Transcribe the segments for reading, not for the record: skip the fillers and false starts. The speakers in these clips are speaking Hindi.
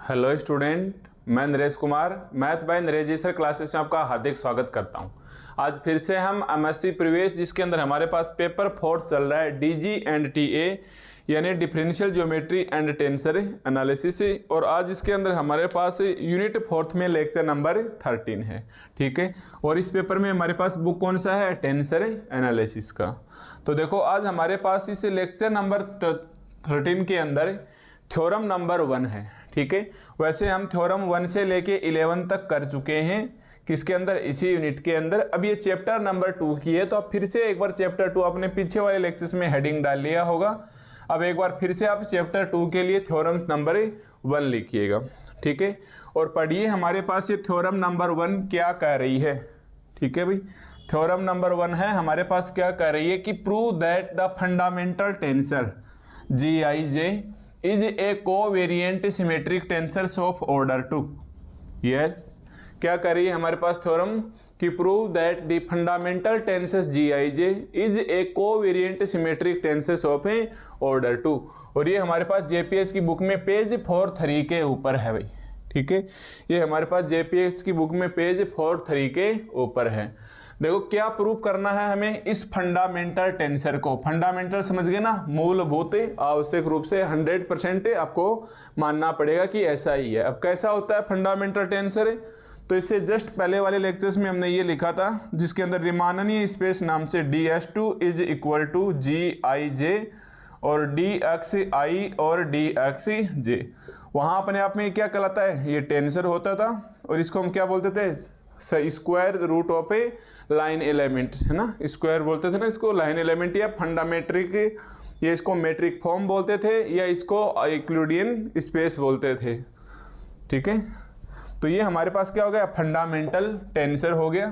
हेलो स्टूडेंट, मैं Naresh Kumar math by Naresh ji sir classes में आपका हार्दिक स्वागत करता हूं। आज फिर से हम एमएससी प्रवेश जिसके अंदर हमारे पास पेपर 4 चल रहा है डीजी एंड टीए यानी differential geometry and tensor analysis, और आज इसके अंदर हमारे पास यूनिट 4 में लेक्चर नंबर 13 है। ठीक है, और इस पेपर में हमारे पास बुक कौन सा है? टेंसर एनालिसिस का। तो देखो आज हमारे पास इस लेक्चर नंबर 13 के अंदर थ्योरम नंबर 1 है। ठीक है, वैसे हम थ्योरम 1 से लेके 11 तक कर चुके हैं किसके अंदर? इसी यूनिट के अंदर। अब ये चैप्टर नंबर 2 की है, तो आप फिर से एक बार चैप्टर 2 अपने पीछे वाले लेक्चर्स में हेडिंग डाल लिया होगा। अब एक बार फिर से आप चैप्टर 2 के लिए थ्योरम नंबर 1 लिखिएगा। ठीक है, और पढ़िए हमारे पास ये थ्योरम नंबर 1 क्या कह रही है। ठीक है भाई, थ्योरम नंबर 1 है हमारे पास, क्या कह रही है कि prove that the fundamental tensor GIJ is a covariant symmetric tensors of order 2। Yes, क्या कर रही है हमारे पास थ्योरम कि prove that the fundamental tensors GIJ is a covariant symmetric tensors of a order 2। और ये हमारे पास JPS की बुक में पेज 4-3 के ऊपर है भाई। ठीक है, ये हमारे पास JPS की बुक में पेज 4-3 के ऊपर है। देखो क्या प्रूफ करना है हमें इस फंडामेंटल टेंसर को। फंडामेंटल समझ गए ना, मूलभूत आवश्यक रूप से 100% आपको मानना पड़ेगा कि ऐसा ही है। अब कैसा होता है फंडामेंटल टेंसर? तो इससे जस्ट पहले वाले लेक्चर्स में हमने ये लिखा था जिसके अंदर रिमाननीय स्पेस नाम से DS2 is equal to GIJ और DXI और DXJ। वहाँ अपने आप में क्या कहलाता है? ये टेंसर होता था, और इसको हम क्या बोलते थे? Square root of a line element, है ना। स्क्वायर बोलते थे ना इसको, लाइन एलिमेंट या फंडामेट्रिक, ये इसको मेट्रिक फॉर्म बोलते थे या इसको यूक्लिडियन स्पेस बोलते थे। ठीक है, तो ये हमारे पास क्या हो गया? फंडामेंटल टेंसर हो गया।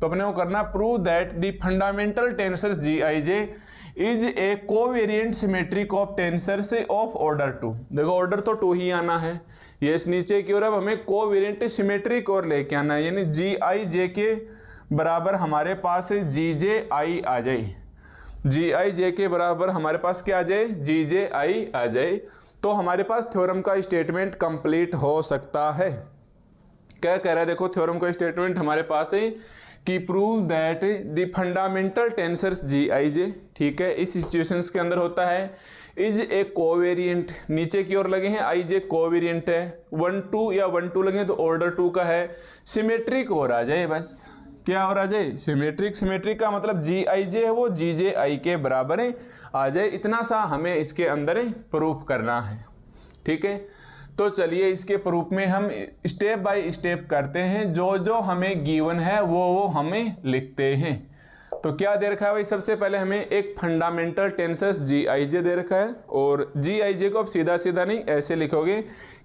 तो अपने को करना prove that the fundamental tensors GIJ is a covariant symmetric of tensors of order 2। देखो ऑर्डर तो 2 ही आना है, ये इस नीचे की ओर। अब हमें कोवेरिएंट सिमेट्रिक और लेके आना है, यानी GIJ के बराबर हमारे पास GJI आ जाए। GIJ के बराबर हमारे पास क्या आ जाए? GJI आ जाए, तो हमारे पास थ्योरम का स्टेटमेंट कंप्लीट हो सकता है। क्या कह रहा है? देखो थ्योरम का स्टेटमेंट हमारे पास है कि prove that the fundamental tensors GIJ, ठीक है, इस सिचुएशंस के अंदर होता है इज ए कोवेरिएंट, नीचे की ओर लगे हैं IJ कोवेरिएंट है, 1-2 या 1-2 लगे तो ऑर्डर 2 का है, सिमेट्रिक और आ जाए। बस क्या और आ जाए? सिमेट्रिक। सिमेट्रिक का मतलब GIJ है वो GJI के बराबर है आ जाए, इतना सा हमें इसके अंदर प्रूफ करना है। ठीक है, तो चलिए इसके प्रूफ में हम स्टेप बाय स्टेप करते हैं, जो जो हमें गिवन है वो हमें लिखते हैं। तो क्या दे रखा है भाई? सबसे पहले हमें एक फंडामेंटल टेंसर्स GIJ दे रखा है, और GIJ को आप सीधा सीधा नहीं ऐसे लिखोगे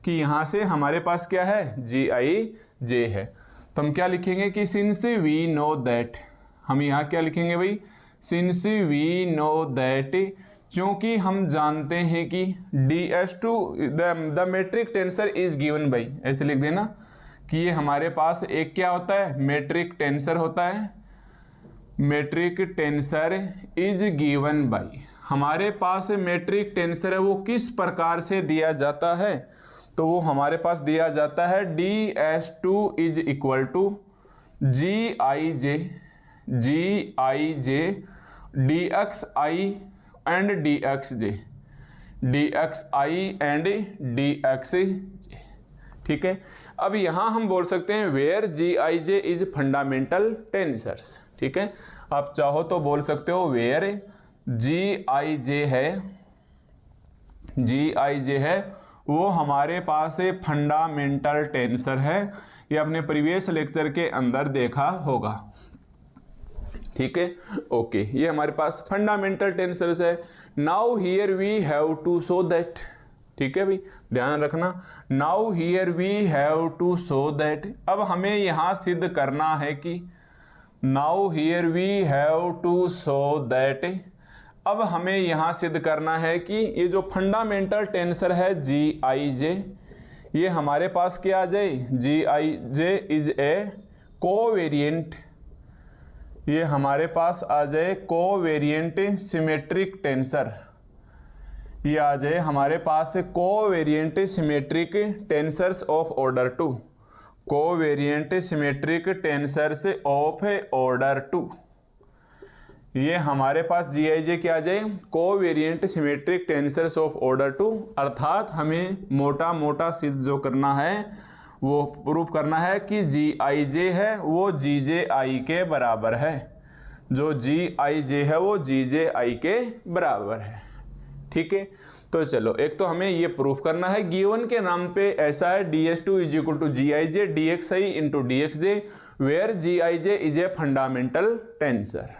कि यहाँ से हमारे पास क्या है? GIJ है। तो हम क्या लिखेंगे कि सिंस वी नो दैट, हम यहाँ क्या लिखेंगे भाई? सिंस वी नो दैट, क्योंकि हम जानते हैं कि DS2 the metric tensor is given by, ऐसे लिख देना कि ये हमारे पास एक क्या होता है? मेट्रिक टेंसर होता है। Metric tensor is given by, हमारे पास मेट्रिक टेंसर है वो किस प्रकार से दिया जाता है? तो वो हमारे पास दिया जाता है DS2 is equal to GIJ DXI and DXJ, DXI and DXJ। ठीक है, अब यहां हम बोल सकते हैं where GIJ is fundamental tensors. ठीक है, आप चाहो तो बोल सकते हो वेयर GIJ है वो हमारे पास फंडामेंटल टेंसर है। ये अपने प्रीवियस लेक्चर के अंदर देखा होगा। ठीक है, ओके, ये हमारे पास फंडामेंटल टेंसर्स है। Now here we have to show that, ठीक है भाई, ध्यान रखना। Now here we have to show that, अब हमें यहां सिद्ध करना है कि now here we have to show that, अब हमें यहां सिद्ध करना है कि ये जो फंडामेंटल टेंसर है GIJ, ये हमारे पास क्या आ जाए? GIJ इज ए कोवेरिएंट, ये हमारे पास आ जाए कोवेरिएंट सिमेट्रिक टेंसर। ये आ जाए हमारे पास covariant symmetric tensors of order 2, covariant symmetric tensors of order 2। ये हमारे पास GIJ क्या आ जाए, covariant symmetric tensors of order 2, अर्थात हमें मोटा मोटा सिद्ध जो करना है वो प्रूफ करना है कि GIJ है वो GJI के बराबर है, जो GIJ है वो GJI के बराबर है। ठीक है, तो चलो एक तो हमें ये प्रूफ करना है, गिवन के नाम पे ऐसा है DS2 is equal to GIJ DXI into DXJ where GIJ is a fundamental tensor.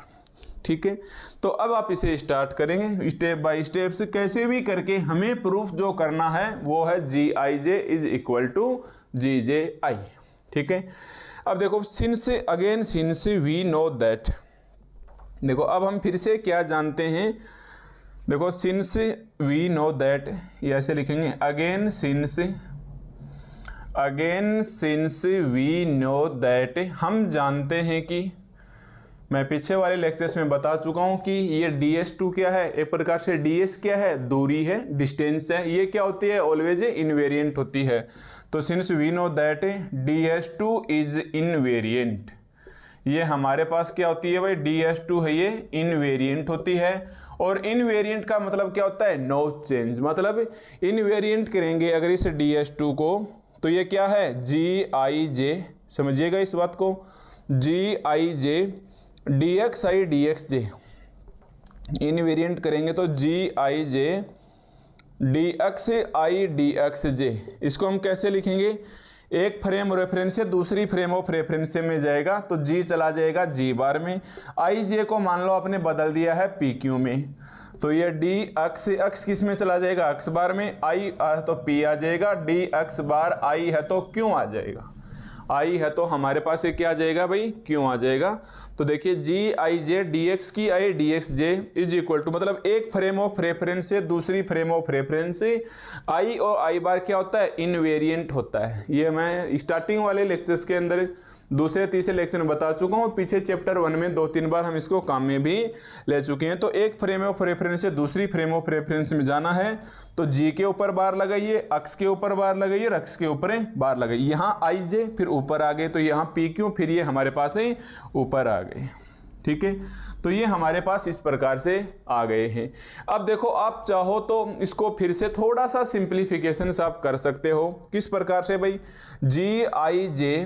ठीक है, तो अब आप इसे स्टार्ट करेंगे स्टेप बाय स्टेप से, कैसे भी करके हमें प्रूफ जो करना है वो है GIJ is equal to GJI। ठीक है, अब देखो सिंस वी नो दैट, देखो अब हम फिर से क्या जानते हैं, देखो सिंस वी नो दैट, ये ऐसे लिखेंगे again since we know that, हम जानते हैं कि मैं पीछे वाले लेक्चर्स में बता चुका हूं कि ये DS2 क्या है, एक प्रकार से DS क्या है, दूरी है, डिस्टेंस है, ये क्या होती है, ऑलवेज इनवेरिएंट होती है। तो since we know that DS2 is invariant, ये हमारे पास क्या होती है भाई, DS2 है ये इनवेरिएंट होती है। और इनवेरिएंट का मतलब क्या होता है, नो चेंज, मतलब इनवेरिएंट करेंगे अगर इस DS2 को तो ये क्या है, GIJ, समझिएगा इस बात को, GIJ DXI DXJ, इनवेरिएंट करेंगे तो GIJ DXI DXJ, इसको हम कैसे लिखेंगे, एक फ्रेम रेफरेंस से दूसरी फ्रेम ऑफ रेफरेंस में जाएगा तो G चला जाएगा G बार में, IJ को मान लो आपने बदल दिया है PQ में, तो ये DX किस में चला जाएगा, X बार में, I है तो P आ जाएगा, DX बार I है तो Q आ जाएगा, I है तो हमारे पास ये क्या आ जाएगा भाई, Q आ जाएगा। तो देखिए GIJ DX की I DXJ is equal to, मतलब एक फ्रेम ऑफ रेफरेंस से दूसरी फ्रेम ऑफ रेफरेंस से I और I बार क्या होता है, इनवेरिएंट होता है। ये मैं स्टार्टिंग वाले लेक्चर्स के अंदर दूसरे तीसरे लेक्चर में बता चुका हूँ, पीछे चैप्टर 1 में 2-3 बार हम इसको काम में भी ले चुके हैं। तो एक फ्रेम ऑफ रेफरेंस से दूसरी फ्रेम ऑफ रेफरेंस में जाना है तो G के ऊपर बार लगाइए, X के ऊपर बार लगाइए, X के ऊपर बार लगाइए, यहाँ IJ फिर ऊपर आ गए तो यहाँ PQ, फिर ये हमारे पास ही ऊपर आ गए। ठीक है, तो ये हमारे पास इस प्रकार से आ गए हैं। अब देखो आप चाहो तो इसको फिर से थोड़ा सा सिंप्लीफिकेशन आप कर सकते हो, किस प्रकार से भाई, GIJ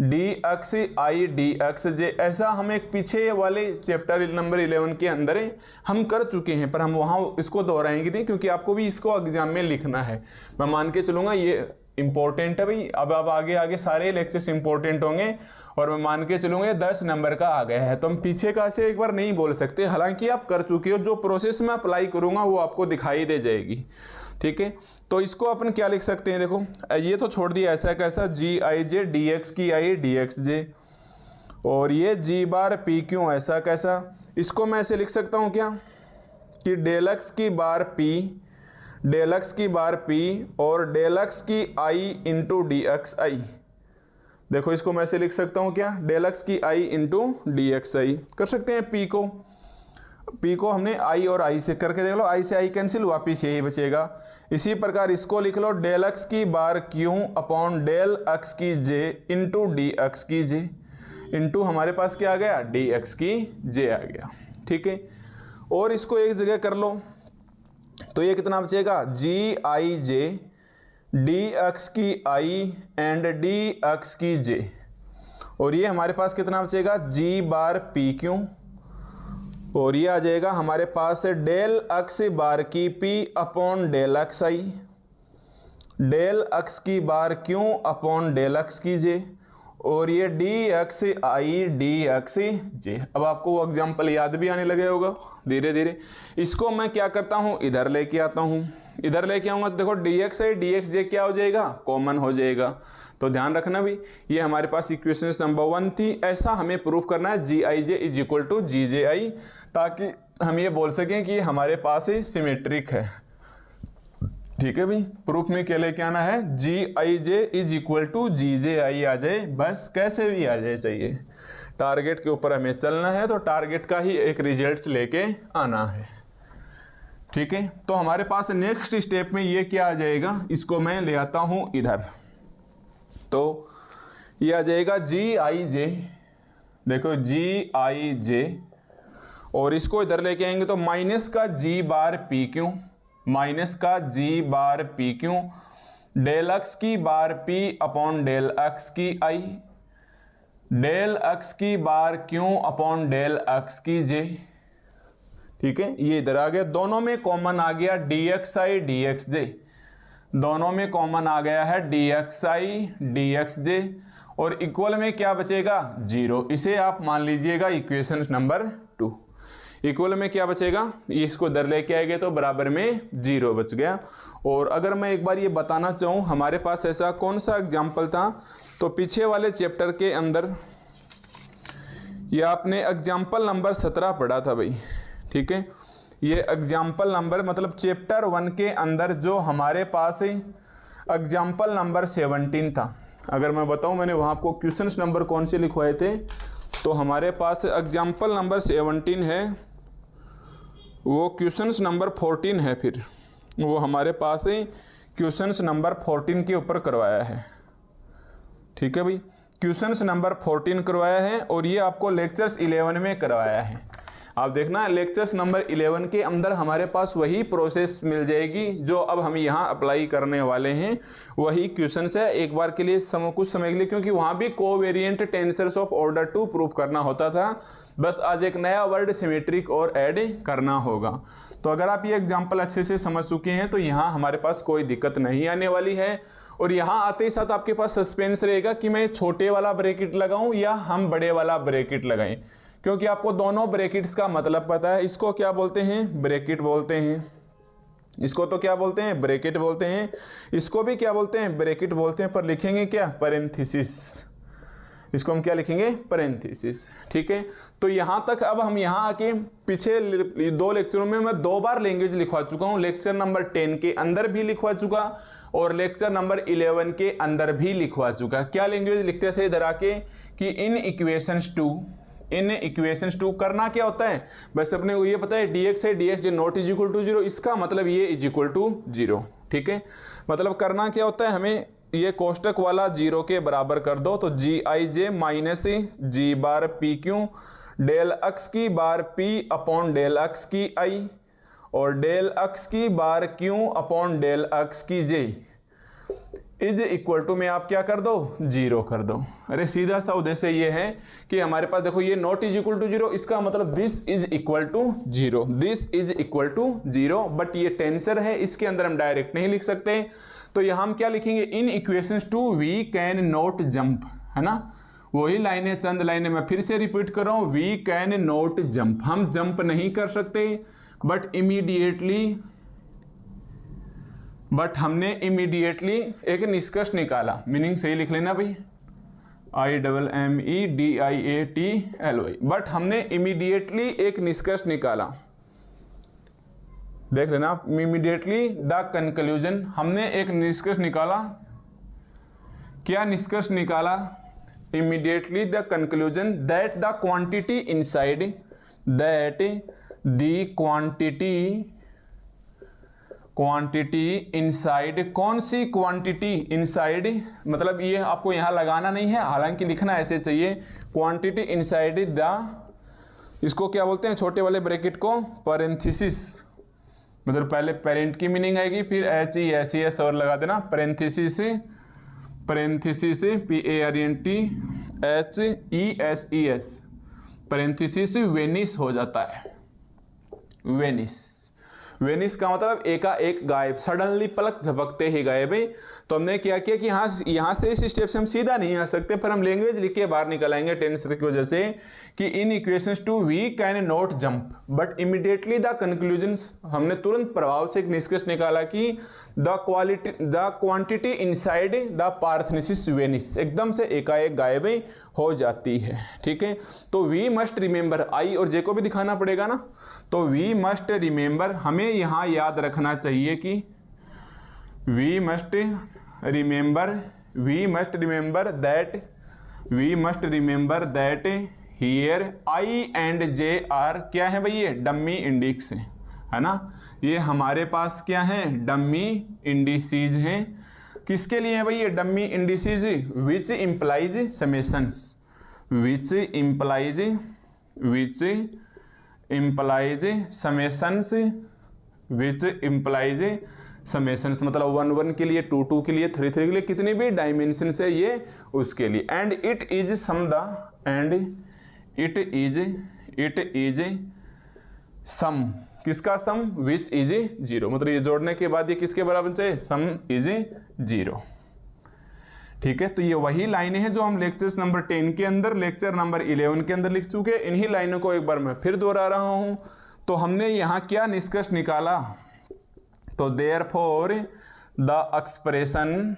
DXI DXJ, ऐसा हम एक पीछे वाले चैप्टर नंबर 11 के अंदर हम कर चुके हैं, पर हम वहाँ इसको दोहराएंगे नहीं क्योंकि आपको भी इसको एग्जाम में लिखना है। मैं मान के चलूँगा ये इंपॉर्टेंट है भाई, अब आगे सारे लेक्चर्स इंपॉर्टेंट होंगे और मैं मान के चलूँगा 10 नंबर का आ गया है, तो हम पीछे का से एक बार नहीं बोल सकते, हालांकि आप कर चुके हो, जो प्रोसेस में अप्लाई करूँगा वो आपको दिखाई दे जाएगी। ठीक है, तो इसको अपन क्या लिख सकते हैं, देखो ये तो छोड़ दिया ऐसा कैसा, GIJ DX की I DXJ, और ये G बार PQ ऐसा कैसा, इसको मैं ऐसे लिख सकता हूँ क्या कि डेल X की बार P और डेल X की I इंटू DXI। देखो इसको मैं ऐसे लिख सकता हूँ क्या, डेल X की I इंटू DXI कर सकते हैं। P को हमने I और I से करके देख लो, I से I कैंसिल, वापिस यही बचेगा। इसी प्रकार इसको लिख लो, डेल X की bar Q upon del X की J इंटू DX की J, इंटू हमारे पास क्या आ गया, DX की J आ गया। ठीक है, और इसको एक जगह कर लो तो ये कितना बचेगा, GIJ DX की I एंड DX की J, और ये हमारे पास कितना बचेगा, G बार PQ, और ये आ जाएगा हमारे पास डेल X बार की P upon del XI, del X की bar Q upon del X की J, और ये DXI DXJ। अब आपको वो एग्जाम्पल याद भी आने लगे होगा धीरे धीरे। इसको मैं क्या करता हूँ, इधर लेके आता हूँ, इधर लेके आऊँगा तो देखो DXI DXJ क्या हो जाएगा, कॉमन हो जाएगा। तो ध्यान रखना भी, ये हमारे पास इक्वेशन नंबर 1 थी। ऐसा हमें प्रूफ करना है GIJ is equal to GJI, ताकि हम ये बोल सकें कि हमारे पास ही सिमेट्रिक है। ठीक है भाई, प्रूफ में क्या लेके आना है, GIJ is equal to GJI आ जाए, बस कैसे भी आ जाए चाहिए। टारगेट के ऊपर हमें चलना है तो टारगेट का ही एक रिजल्ट्स लेके आना है। ठीक है, तो हमारे पास नेक्स्ट स्टेप में ये क्या आ जाएगा, इसको मैं ले आता हूं इधर, तो ये आ जाएगा जी आई जे, देखो जी आई जे, और इसको इधर लेके आएंगे तो माइनस का जी बार पी क्यू, माइनस का जी बार पी क्यू, डेल एक्स की बार पी अपॉन डेल एक्स की आई, डेल एक्स की बार क्यू अपॉन डेल एक्स की जे। ठीक है, ये इधर आ गया, दोनों में कॉमन आ गया D x I D x J, दोनों में कॉमन आ गया है D x I D x J, और इक्वल में क्या बचेगा, जीरो। इसे आप मान लीजिएगा इक्वेशन नंबर 2। इक्वल में क्या बचेगा, इसको इधर लेके आएंगे तो बराबर में जीरो बच गया। और अगर मैं एक बार ये बताना चाहूँ, हमारे पास ऐसा कौन सा एग्जाम्पल था, तो पीछे वाले चैप्टर के अंदर ये आपने एग्जाम्पल नंबर 17 पढ़ा था भाई। ठीक है, ये एग्जाम्पल नंबर मतलब चैप्टर 1 के अंदर जो हमारे पास एग्जाम्पल नंबर 17 था। अगर मैं बताऊं, मैंने वहाँ आपको क्वेश्चंस नंबर कौन से लिखवाए थे, तो हमारे पास एग्जाम्पल नंबर 17 है, वो क्वेश्चंस नंबर 14 है, फिर वो हमारे पास क्वेश्चंस नंबर 14 के ऊपर करवाया है। ठीक है भाई, क्वेश्चंस नंबर 14 करवाया है, और ये आपको लेक्चर्स 11 में करवाया है। आप देखना लेक्चर्स नंबर 11 के अंदर हमारे पास वही प्रोसेस मिल जाएगी जो अब हम यहाँ अप्लाई करने वाले हैं, वही क्वेश्चन है। एक बार के लिए कुछ समय के लिए, क्योंकि वहाँ भी covariant tensors of order 2 proof करना होता था, बस आज एक नया वर्ड सिमेट्रिक और ऐड करना होगा। तो अगर आप ये एग्जाम्पल अच्छे से समझ चुके हैं तो यहाँ हमारे पास कोई दिक्कत नहीं आने वाली है। और यहाँ आते ही साथ आपके पास सस्पेंस रहेगा कि मैं छोटे वाला ब्रैकेट लगाऊं या हम बड़े वाला ब्रैकेट लगाएं, क्योंकि आपको दोनों ब्रैकेट्स का मतलब पता है। इसको क्या बोलते हैं, ब्रैकेट बोलते हैं, इसको तो क्या बोलते हैं, ब्रैकेट बोलते हैं, इसको भी क्या बोलते हैं, ब्रैकेट बोलते हैं, पर लिखेंगे क्या, पैरेंथेसिस। इसको हम क्या लिखेंगे, पैरेंथेसिस। ठीक है, तो यहाँ तक अब हम यहाँ आके पीछे 2 लेक्चरों में मैं 2 बार लैंग्वेज लिखवा चुका हूँ। लेक्चर नंबर 10 के अंदर भी लिखवा चुका और लेक्चर नंबर 11 के अंदर भी लिखवा चुका। क्या लैंग्वेज लिखते थे इधर आके कि इन इक्वेशंस टू करना क्या होता है, बस अपने को ये पता है dx है, dx not is equal to 0, इसका मतलब ये इज इक्वल टू 0। ठीक है, मतलब करना क्या होता है, हमें ये कोष्टक वाला 0 के बराबर कर दो, तो जी आई जे माइनस जी बार पी क्यू डेल एक्स की बार पी अपॉन डेल एक्स की आई और डेल एक्स की बार क्यू अपॉन डेल एक्स की जे इज इक्वल टू में आप क्या कर दो, 0 कर दो। अरे सीधा सा उद्देश्य ये है कि हमारे पास देखो ये नॉट इज इक्वल टू 0, इसका मतलब this is equal to 0, this is equal to 0, but ये टेंसर है, इसके अंदर हम डायरेक्ट नहीं लिख सकते। तो यहाँ हम क्या लिखेंगे, in equations two we can not jump, है ना, वही लाइनें, चंद लाइनें मैं फिर से रिपीट कर रहा हूँ, वी कैन नॉट जंप, हम जंप नहीं कर सकते, बट हमने इमीडिएटली एक निष्कर्ष निकाला। मीनिंग सही लिख लेना भाई, IMMEDIATLY, बट हमने इमीडिएटली एक निष्कर्ष निकाला। देख लेना आप, इमीडिएटली द कंक्लूजन, हमने एक निष्कर्ष निकाला। क्या निष्कर्ष निकाला, immediately the conclusion that the quantity inside, that the quantity inside, कौन सी क्वांटिटी इनसाइड, मतलब ये आपको यहाँ लगाना नहीं है, हालांकि लिखना ऐसे चाहिए, क्वांटिटी इनसाइड द, इसको क्या बोलते हैं, छोटे वाले ब्रैकेट को पैरेंथेसिस, मतलब पहले पेरेंट की मीनिंग आएगी, फिर HES और लगा देना, पैरेंथेसिस PARENTHESES, पैरेंथेसिस वेनिस हो जाता है, वेनिस का मतलब एकाएक गायब, सडनली पलक झपकते ही गायब है। तो हमने क्या किया कि यहाँ से इस स्टेप से हम सीधा नहीं आ सकते, पर हम लैंग्वेज लिख के बाहर निकल आएंगे टेंसर की वजह से, कि in equations two we can not jump but immediately the conclusions, हमने तुरंत प्रभाव से एक निष्कर्ष निकाला कि the quantity inside the parenthesis vanish, एकदम से एकाएक गायब हो जाती है। ठीक है, तो वी मस्ट रिमेंबर, आई और जे को भी दिखाना पड़ेगा ना, तो वी मस्ट रिमेंबर, हमें यहाँ याद रखना चाहिए कि we must remember that here I and J are क्या है भाई, ये डम्मी इंडेक्स है है ना। ये हमारे पास क्या है, डमी इंडिसेज हैं। किसके लिए है भाई ये dummy indices, which implies summations, which implies summations, which implies summations, मतलब 1 1 के लिए, 2 2 के लिए, 3 3 के लिए, कितने भी डायमेंशन है ये उसके लिए। And it is sum the, and it is sum, किसका सम, विच इज 0, मतलब ये जोड़ने के बाद ये किसके बराबर चाहिए, सम इज 0। ठीक है, तो ये वही लाइनें हैं जो हम लेक्चर नंबर 10 के अंदर, लेक्चर नंबर 11 के अंदर लिख चुके। इन्हीं लाइनों को एक बार मैं फिर दोहरा रहा हूं। तो हमने यहाँ क्या निष्कर्ष निकाला, तो therefore the expression,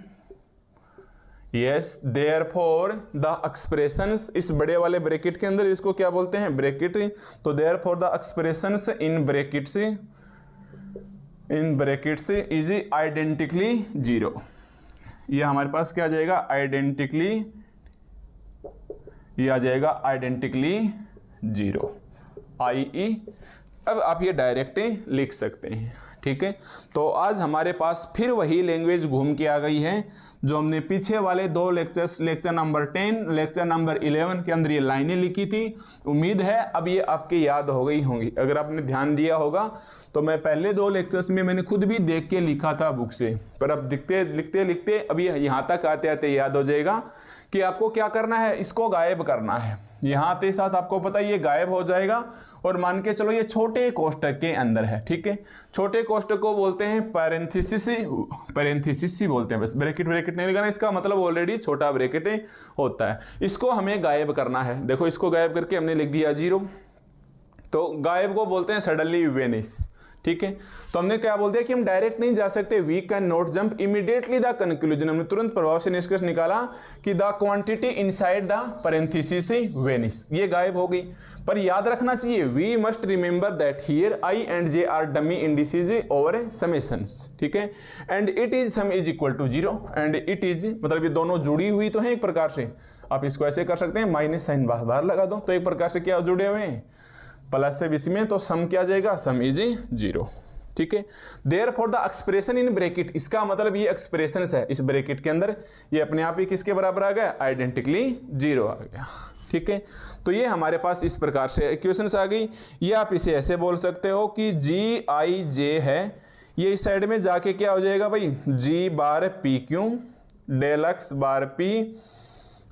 yes therefore the expressions, इस बड़े वाले ब्रैकेट के अंदर इसको क्या बोलते हैं, ब्रैकेट। तो therefore the expressions in brackets is identically 0। ये हमारे पास क्या आ जाएगा, आइडेंटिकली, ये आ जाएगा आइडेंटिकली 0, i.e. अब आप ये डायरेक्ट लिख सकते हैं। ठीक है, तो आज हमारे पास फिर वही लैंग्वेज घूम के आ गई है जो हमने पीछे वाले 2 lectures, lecture number 10, lecture number 11 के अंदर ये लाइनें लिखी थी। उम्मीद है अब ये आपकी याद हो गई होंगी। अगर आपने ध्यान दिया होगा तो मैं पहले 2 लेक्चर्स में मैंने खुद भी देख के लिखा था बुक से, पर अब लिखते लिखते अभी यहाँ तक आते आते याद हो जाएगा कि आपको क्या करना है, इसको गायब करना है। यहाँ आते साथ आपको पता है ये गायब हो जाएगा, और मान के चलो ये छोटे कोष्टक के अंदर है। ठीक है, छोटे कोष्टक को बोलते हैं पैरेंथेसिस ही बोलते हैं, बस ब्रैकेट नहीं लगाना, इसका मतलब ऑलरेडी छोटा ब्रैकेट होता है। इसको हमें गायब करना है। देखो इसको गायब करके हमने लिख दिया 0, तो गायब को बोलते हैं सडनली वेनिश। ठीक है, तो हमने क्या बोल दिया कि हम डायरेक्ट नहीं जा सकते, we can not jump immediately the conclusion, हमने तुरंत प्रभाव से निष्कर्ष निकाला कि the quantity inside the parenthesis vanish, ये गायब हो गई। पर याद रखना चाहिए, we must remember that here I and J are dummy indices over summations. ठीक है, and it is sum is equal to 0, and it is मतलब ये दोनों जुड़ी हुई तो है एक प्रकार से। आप इसको ऐसे कर सकते हैं, माइनस साइन बाहर लगा दो, तो एक प्रकार से क्या जुड़े हुए हैं, प्लस से बीच में, तो सम क्या जाएगा, सम इज 0। ठीक है, therefore the expression in bracket, इसका मतलब ये एक्सप्रेशन है इस ब्रैकेट के अंदर, ये अपने आप ही किसके बराबर आ गया, आइडेंटिकली 0 आ गया। ठीक है, तो ये हमारे पास इस प्रकार से इक्वेशंस आ गई। ये आप इसे ऐसे बोल सकते हो कि Gij है, ये इस साइड में जाके क्या हो जाएगा भाई, G bar PQ del x bar P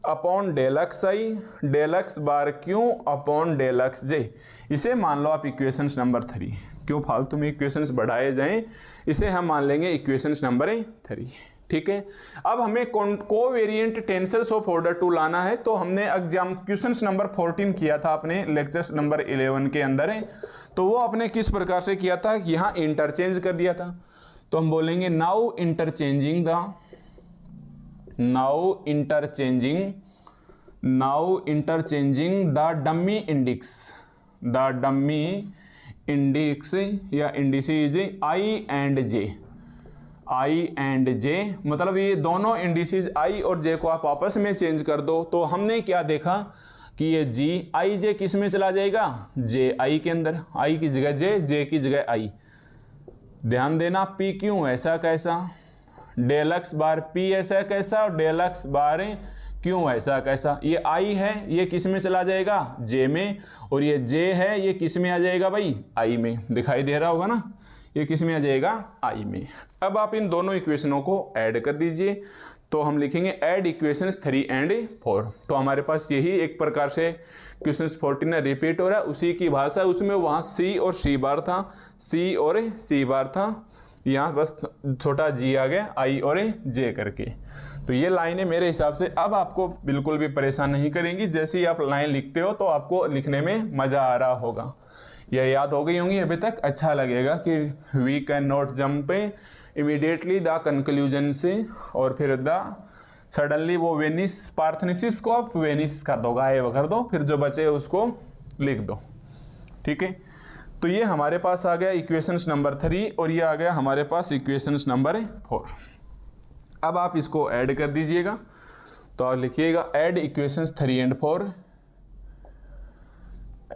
upon del x I del x bar Q upon del x J। इसे मान लो आप इक्वेशंस नंबर 3, क्यों फालतू में इक्वेशंस बढ़ाए जाएं, इसे हम मान लेंगे इक्वेशंस नंबर 3। ठीक है, अब हमें कोवेरिएंट टेंसर्स ऑफ ऑर्डर 2 लाना है। तो हमने एग्जाम क्वेश्चंस नंबर 14 किया था अपने लेक्चर्स नंबर 11 के अंदर है, तो वो आपने किस प्रकार से किया था, यहाँ इंटरचेंज कर दिया था। तो हम बोलेंगे now interchanging the dummy index या इंडिसेज आई एंड जे, मतलब ये दोनों इंडिसेज आई और जे को आप आपस में चेंज कर दो। तो हमने क्या देखा कि ये जी आई जे किस में चला जाएगा, जे आई के अंदर, आई की जगह जे की जगह आई। ध्यान देना, पी क्यों ऐसा कैसा, डेल एक्स बार पी ऐसा कैसा, और डेल एक्स बार क्यों ऐसा कैसा। ये आई है, ये किस में चला जाएगा, जे में, और ये जे है, ये किस में आ जाएगा भाई, आई में। दिखाई दे रहा होगा ना, ये किस में आ जाएगा, आई में। अब आप इन दोनों इक्वेशनों को ऐड कर दीजिए, तो हम लिखेंगे ऐड इक्वेशंस 3 एंड 4। तो हमारे पास यही एक प्रकार से क्वेश्चन 14 रिपीट हो रहा है, उसी की भाषा, उसमें वहाँ सी और सी बार था, सी और सी बार था, यहाँ बस छोटा जी आ गया आई और जे करके। तो ये लाइनें मेरे हिसाब से अब आपको बिल्कुल भी परेशान नहीं करेंगी। जैसे ही आप लाइन लिखते हो तो आपको लिखने में मज़ा आ रहा होगा, यह याद हो गई होंगी अभी तक। अच्छा लगेगा कि we can not jump immediately the conclusion से, और फिर द सडनली वो वेनिस पार्थनेसिस को आप वेनिस कर दो, गायब कर दो, फिर जो बचे उसको लिख दो। ठीक है, तो ये हमारे पास आ गया इक्वेशंस नंबर 3, और ये आ गया हमारे पास इक्वेशंस नंबर 4। अब आप इसको ऐड कर दीजिएगा, तो आप लिखिएगा add equations 3 and 4,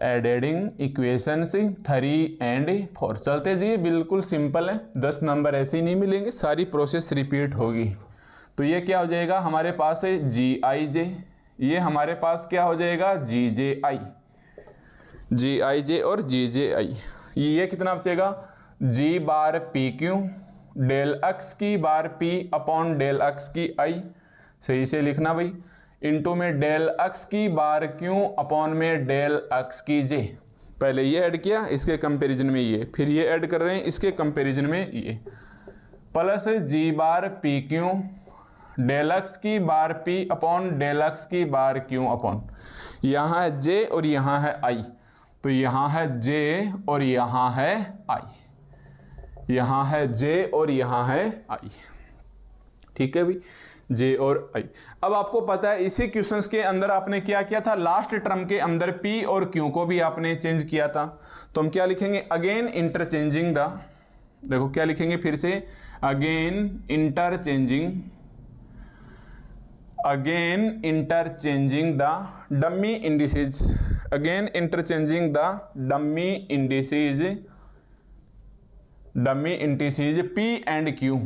adding equations 3 and 4। चलते जी, बिल्कुल सिंपल है, 10 नंबर ऐसे ही नहीं मिलेंगे, सारी प्रोसेस रिपीट होगी। तो ये क्या हो जाएगा हमारे पास है GIJ, ये हमारे पास क्या हो जाएगा GIJ और GJI। ये कितना बचेगा G bar PQ del x की bar P upon del x की I, सही से लिखना भाई, इनटू में डेल x की बार Q अपॉन में डेल x की J। पहले ये ऐड किया, इसके कंपैरिजन में ये, फिर ये ऐड कर रहे हैं इसके कंपैरिजन में ये, plus G bar PQ del x की bar P upon del x की बार Q अपॉन, यहाँ है J और यहाँ है I, तो यहाँ है J और यहाँ है I, यहाँ है J और यहाँ है I। ठीक है भाई, J और I। अब आपको पता है इसी क्वेश्चंस के अंदर आपने क्या किया था, लास्ट टर्म के अंदर P और Q को भी आपने चेंज किया था। तो हम क्या लिखेंगे, अगेन इंटरचेंजिंग द, देखो क्या लिखेंगे फिर से, again interchanging the dummy indices, again interchanging the dummy indices P and Q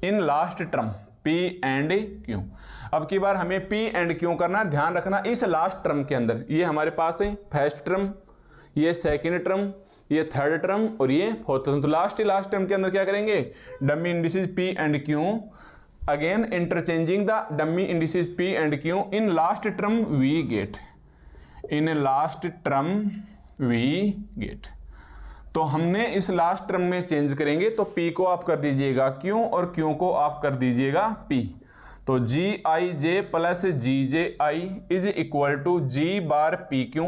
in last term, P and Q। अब की बार हमें P एंड Q करना, ध्यान रखना इस लास्ट टर्म के अंदर, ये हमारे पास है फर्स्ट टर्म, ये सेकंड टर्म, ये थर्ड टर्म और ये फोर्थ टर्म। तो लास्ट टर्म के अंदर क्या करेंगे, dummy indices P and Q, again interchanging the dummy indices P and Q in last term we get, in last term we get. तो हमने इस लास्ट टर्म में चेंज करेंगे, तो P को आप कर दीजिएगा Q और Q को आप कर दीजिएगा P। तो GIJ plus GJI is equal to G bar PQ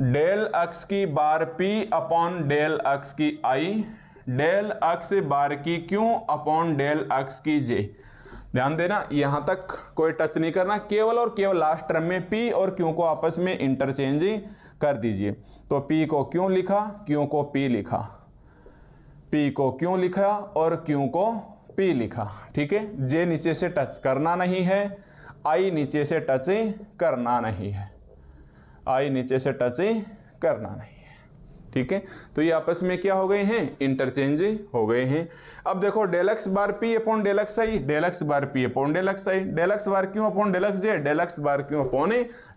del x की bar P upon del x की I डेल x बार की Q अपॉन डेल x की J। ध्यान देना, यहां तक कोई टच नहीं करना, केवल और केवल लास्ट टर्म में P और Q को आपस में इंटरचेंज कर दीजिए। तो P को Q लिखा, Q को P लिखा, P को Q लिखा और Q को P लिखा। ठीक है, J नीचे से टच करना नहीं है, I नीचे से टच करना नहीं है, I नीचे से टच करना नहीं है। ठीक है, तो ये आपस में क्या हो गए हैं, इंटरचेंज हो गए हैं। अब देखो del x bar P upon del x I, del x bar P upon del x I, del x bar Q upon del x J, del x bar Q upon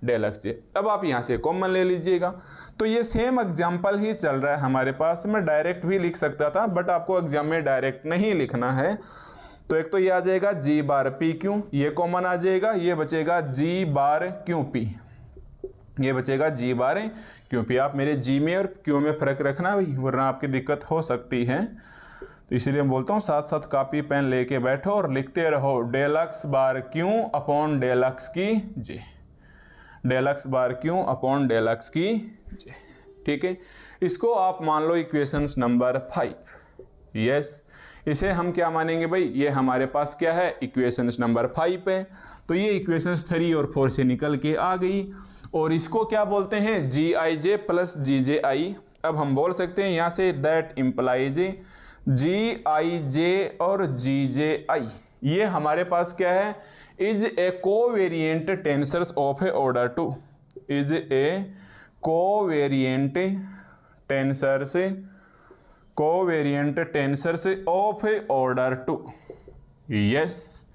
del x जे। अब आप यहाँ से कॉमन ले लीजिएगा। तो ये सेम एग्जाम्पल ही चल रहा है हमारे पास, मैं डायरेक्ट भी लिख सकता था बट आपको एग्जाम में डायरेक्ट नहीं लिखना है। तो एक तो ये आ जाएगा G बार PQ, ये कॉमन आ जाएगा, ये बचेगा G बार QP, ये बचेगा G बार QP। आप मेरे G में और Q में फर्क रखना भाई, वरना आपकी दिक्कत हो सकती है। तो इसीलिए मैं बोलता हूँ साथ साथ कॉपी पेन लेके बैठो और लिखते रहो del x bar Q upon del x की J, del x bar Q upon del x की J। ठीक है, इसको आप मान लो इक्वेशंस नंबर 5। यस, इसे हम क्या मानेंगे भाई, ये हमारे पास क्या है, इक्वेशंस नंबर 5 है। तो ये इक्वेशंस 3 और 4 से निकल के आ गई, और इसको क्या बोलते हैं, GIJ प्लस GJI। अब हम बोल सकते हैं यहाँ से दैट इम्प्लाइज GIJ और GJI, ये हमारे पास क्या है, is a covariant tensors of a order 2, is a covariant tensors of a order 2। Yes,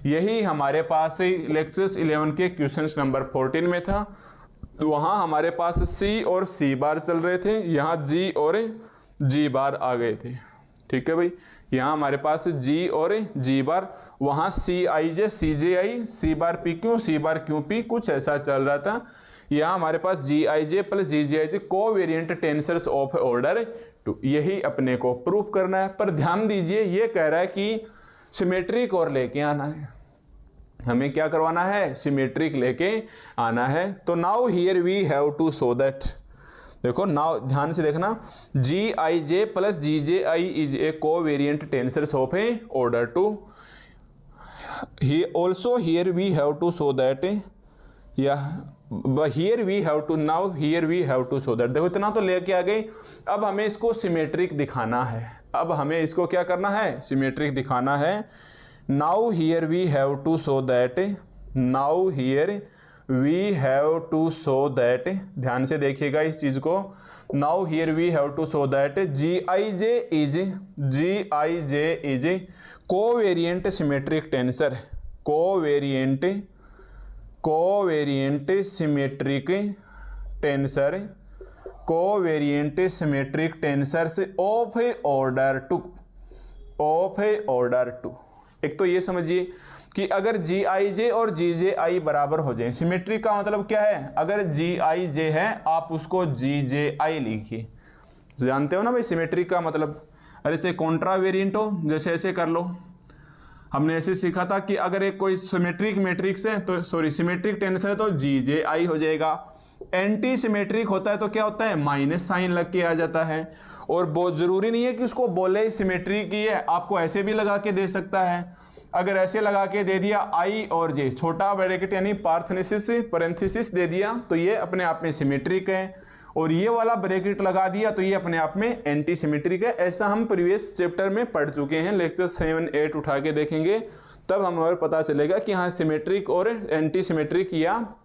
यही हमारे पास लेक्चर्स 11 के क्वेश्चंस नंबर 14 में था। तो वहाँ हमारे पास C और C बार चल रहे थे, यहाँ G और G बार आ गए थे। ठीक है भाई, यहाँ हमारे पास G और G बार, वहाँ CIJ CJI, C बार PQ, C बार QP, कुछ ऐसा चल रहा था। यहाँ हमारे पास GIJ plus GJI covariant tensors of order 2, यही अपने को प्रूफ करना है। पर ध्यान दीजिए, ये कह रहा है कि सिमेट्रिक और लेके आना है, हमें क्या करवाना है, सिमेट्रिक लेके आना है। तो now here we have to show that, देखो नाउ ध्यान से देखना, GIJ plus GJI is a covariant tensors of a order 2। ही also here we have to show that, या here we have to, now here we have to show that. देखो इतना तो लेके आ गई, अब हमें इसको सिमेट्रिक दिखाना है, अब हमें इसको क्या करना है, सिमेट्रिक दिखाना है। Now here we have to show that, now here we have to show that, ध्यान से देखिएगा इस चीज को, now here we have to show that G I J is covariant symmetric tensor, covariant symmetric tensor, covariant symmetric tensors of order 2। एक तो ये समझिए कि अगर जी आई जे और जी जे आई बराबर हो जाए, सिमेट्रिक का मतलब क्या है, अगर जी आई जे है आप उसको जी जे आई लिखिए, जानते हो ना भाई सिमेट्रिक का मतलब। अरे चाहे कॉन्ट्रा वेरिएंट हो, जैसे ऐसे कर लो, हमने ऐसे सीखा था कि अगर एक कोई सिमेट्रिक मैट्रिक्स है तो सिमेट्रिक टेंसर है तो जी जे आई हो जाएगा। एंटी सिमेट्रिक होता है तो क्या होता है, माइनस साइन लग के आ जाता है। और बहुत जरूरी नहीं है कि उसको बोले सिमेट्रिक ही है, आपको ऐसे भी लगा के दे सकता है। अगर ऐसे लगा के दे दिया आई और जे, छोटा ब्रैकेट यानी पैरेंथेसिस दे दिया तो ये अपने आप में सिमेट्रिक है, और ये वाला ब्रैकेट लगा दिया तो ये अपने आप में एंटी सिमेट्रिक है। ऐसा हम प्रीवियस चैप्टर में पढ़ चुके हैं, लेक्चर 7-8 उठा के देखेंगे तब हमें पता चलेगा कि हाँ सिमेट्रिक और एंटी सिमेट्रिक या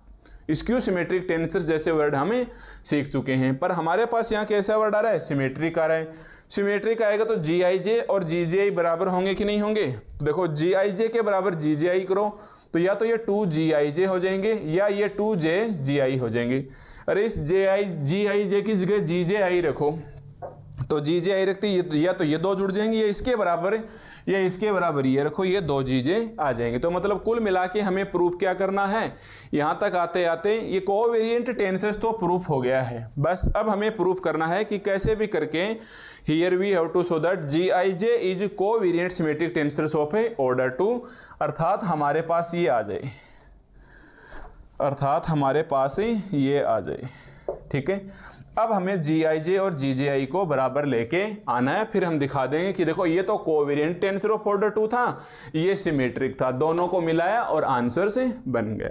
स्क्यू सिमेट्रिक टेंसर जैसे वर्ड हमें सीख चुके हैं। पर हमारे पास यहाँ कैसा वर्ड आ रहा है, सिमेट्रिक आ रहा है। सिमेट्रिक आएगा तो जी आई जे और जी जे आई बराबर होंगे कि नहीं होंगे, तो देखो जी आई जे के बराबर जी जे आई करो तो या तो ये 2 जी आई जे हो जाएंगे या ये 2 जे जी आई हो जाएंगे। अरे इस जी आई जे की जगह जी जे आई रखो तो जी जे आई रखते या तो ये दो जुड़ जाएंगे, ये इसके बराबर या इसके बराबर ये रखो, ये 2 चीजें आ जाएंगे। तो मतलब कुल मिला के हमें प्रूफ क्या करना है, यहाँ तक आते आते ये कोवेरिएंट टेंसर्स तो प्रूफ हो गया है। बस अब हमें प्रूफ करना है कि कैसे भी करके here we have to show that G I J is covariant symmetric tensors of a order 2, अर्थात हमारे पास ये आ जाए, अर्थात हमारे पास ही ये आ जाए। ठीक है, अब हमें जी आई जे और जी जे आई को बराबर लेके आना है, फिर हम दिखा देंगे कि देखो ये तो कोवेरिएंट टेंसर ऑफ ऑर्डर 2 था, ये सिमेट्रिक था, दोनों को मिलाया और आंसर से बन गया।